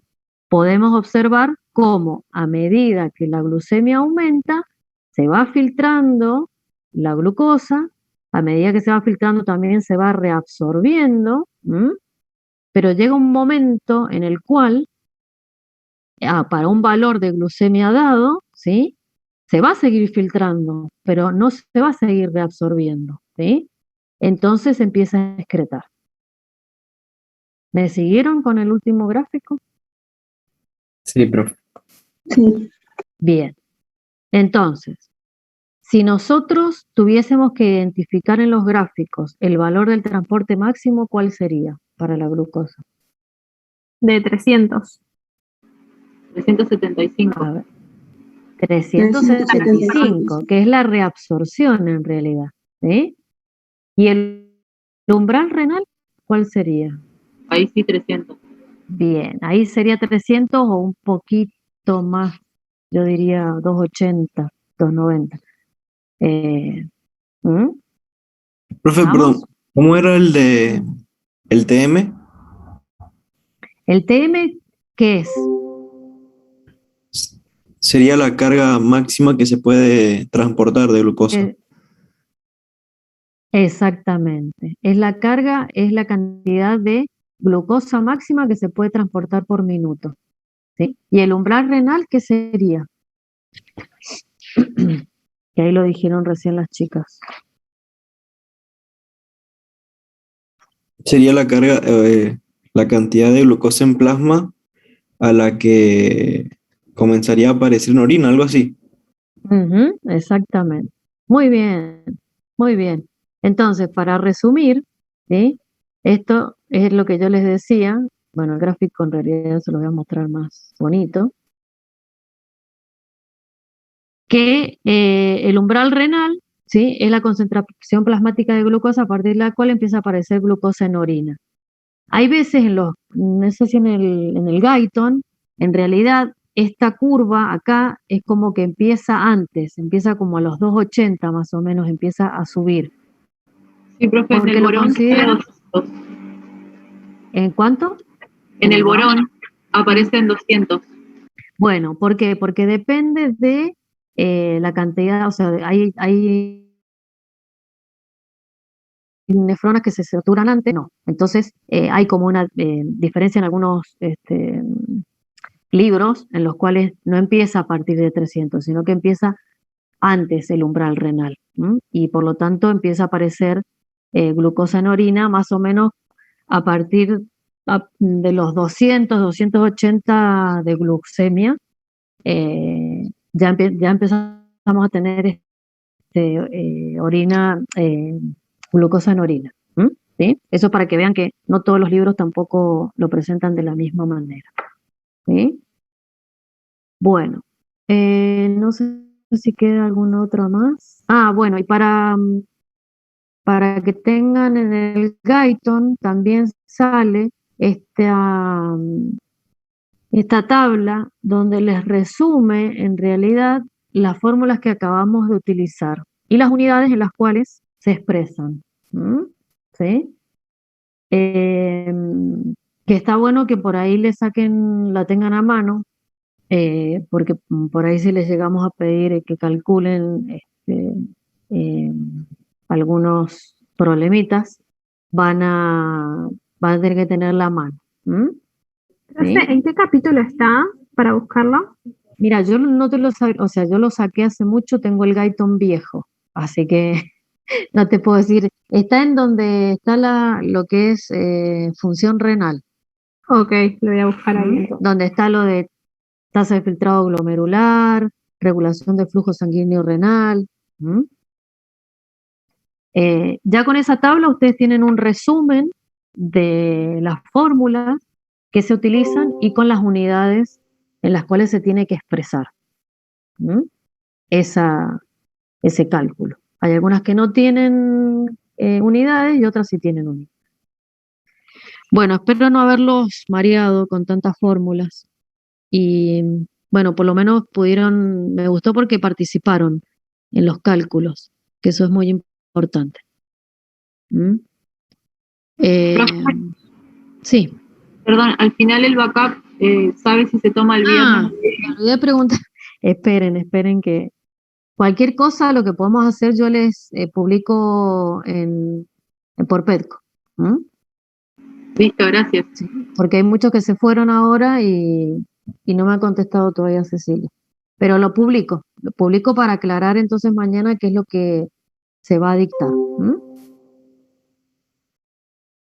Speaker 1: Podemos observar cómo a medida que la glucemia aumenta, se va filtrando la glucosa, a medida que se va filtrando también se va reabsorbiendo, ¿m? Pero llega un momento en el cual, para un valor de glucemia dado, ¿sí? Se va a seguir filtrando, pero no se va a seguir reabsorbiendo, ¿sí? Entonces empieza a excretar. ¿Me siguieron con el último gráfico?
Speaker 12: Sí, profe.
Speaker 10: Sí.
Speaker 1: Bien. Entonces, si nosotros tuviésemos que identificar en los gráficos el valor del transporte máximo, ¿cuál sería para la glucosa?
Speaker 6: De 300.
Speaker 2: 375.
Speaker 1: A ver, 375, que es la reabsorción en realidad, ¿sí? ¿Y el umbral renal cuál sería?
Speaker 2: Ahí sí 300.
Speaker 1: Bien, ahí sería 300 o un poquito más, yo diría 280, 290. ¿Mm?
Speaker 5: Profe,
Speaker 1: ¿Vamos?
Speaker 5: perdón, ¿cómo era el TM?
Speaker 1: ¿El TM qué es?
Speaker 5: Sería la carga máxima que se puede transportar de glucosa.
Speaker 1: Exactamente. Es la carga, es la cantidad de glucosa máxima que se puede transportar por minuto. ¿Sí? Y el umbral renal, ¿qué sería? Que ahí lo dijeron recién las chicas.
Speaker 5: Sería la carga, la cantidad de glucosa en plasma a la que comenzaría a aparecer en orina, algo así.
Speaker 1: Ujú, exactamente. Muy bien, muy bien. Entonces, para resumir, ¿sí? Esto es lo que yo les decía. Bueno, el gráfico en realidad se lo voy a mostrar más bonito. Que el umbral renal, ¿sí? Es la concentración plasmática de glucosa a partir de la cual empieza a aparecer glucosa en orina. Hay veces no sé si en el Guyton, en realidad esta curva acá es como que empieza antes, empieza como a los 280 más o menos, empieza a subir.
Speaker 2: Sí, profe, en
Speaker 1: Porque
Speaker 2: el
Speaker 1: lo
Speaker 2: borón
Speaker 1: consideran... ¿En cuánto?
Speaker 2: En el borón aparecen 200.
Speaker 1: Bueno, ¿por qué? Porque depende de la cantidad, o sea, hay nefronas que se saturan antes, no. Entonces, hay como una diferencia en algunos libros en los cuales no empieza a partir de 300, sino que empieza antes el umbral renal. Y por lo tanto empieza a aparecer glucosa en orina más o menos a partir de los 200, 280 de glucemia. Ya empezamos a tener orina, glucosa en orina. ¿Sí? Eso para que vean que no todos los libros tampoco lo presentan de la misma manera. ¿Sí? Bueno, no sé si queda alguna otra más. Bueno, y para que tengan en el Guyton también sale esta tabla donde les resume en realidad las fórmulas que acabamos de utilizar y las unidades en las cuales se expresan. ¿Sí? Que está bueno que por ahí le saquen, la tengan a mano, porque por ahí si les llegamos a pedir que calculen algunos problemitas, van a tener que tenerla a mano. ¿Sí?
Speaker 6: ¿En qué capítulo está para buscarlo?
Speaker 1: Mira, yo no te lo o sea, yo lo saqué hace mucho, tengo el Guyton viejo, así que no te puedo decir. Está en donde está lo que es función renal.
Speaker 6: Ok, lo voy a buscar ahí entonces.
Speaker 1: Donde está lo de tasa de filtrado glomerular, regulación del flujo sanguíneo renal. Ya con esa tabla ustedes tienen un resumen de las fórmulas que se utilizan y con las unidades en las cuales se tiene que expresar ese cálculo. Hay algunas que no tienen unidades y otras sí tienen unidades. Bueno, espero no haberlos mareado con tantas fórmulas y bueno, por lo menos me gustó porque participaron en los cálculos, que eso es muy importante. Sí.
Speaker 2: Perdón, al final el backup, ¿sabe si se toma el viernes?
Speaker 1: Me olvidé de preguntar. Esperen que cualquier cosa, lo que podemos hacer, yo les publico por Petco.
Speaker 2: Listo, gracias.
Speaker 1: Sí, porque hay muchos que se fueron ahora y no me ha contestado todavía Cecilia. Pero lo publico para aclarar entonces mañana qué es lo que se va a dictar.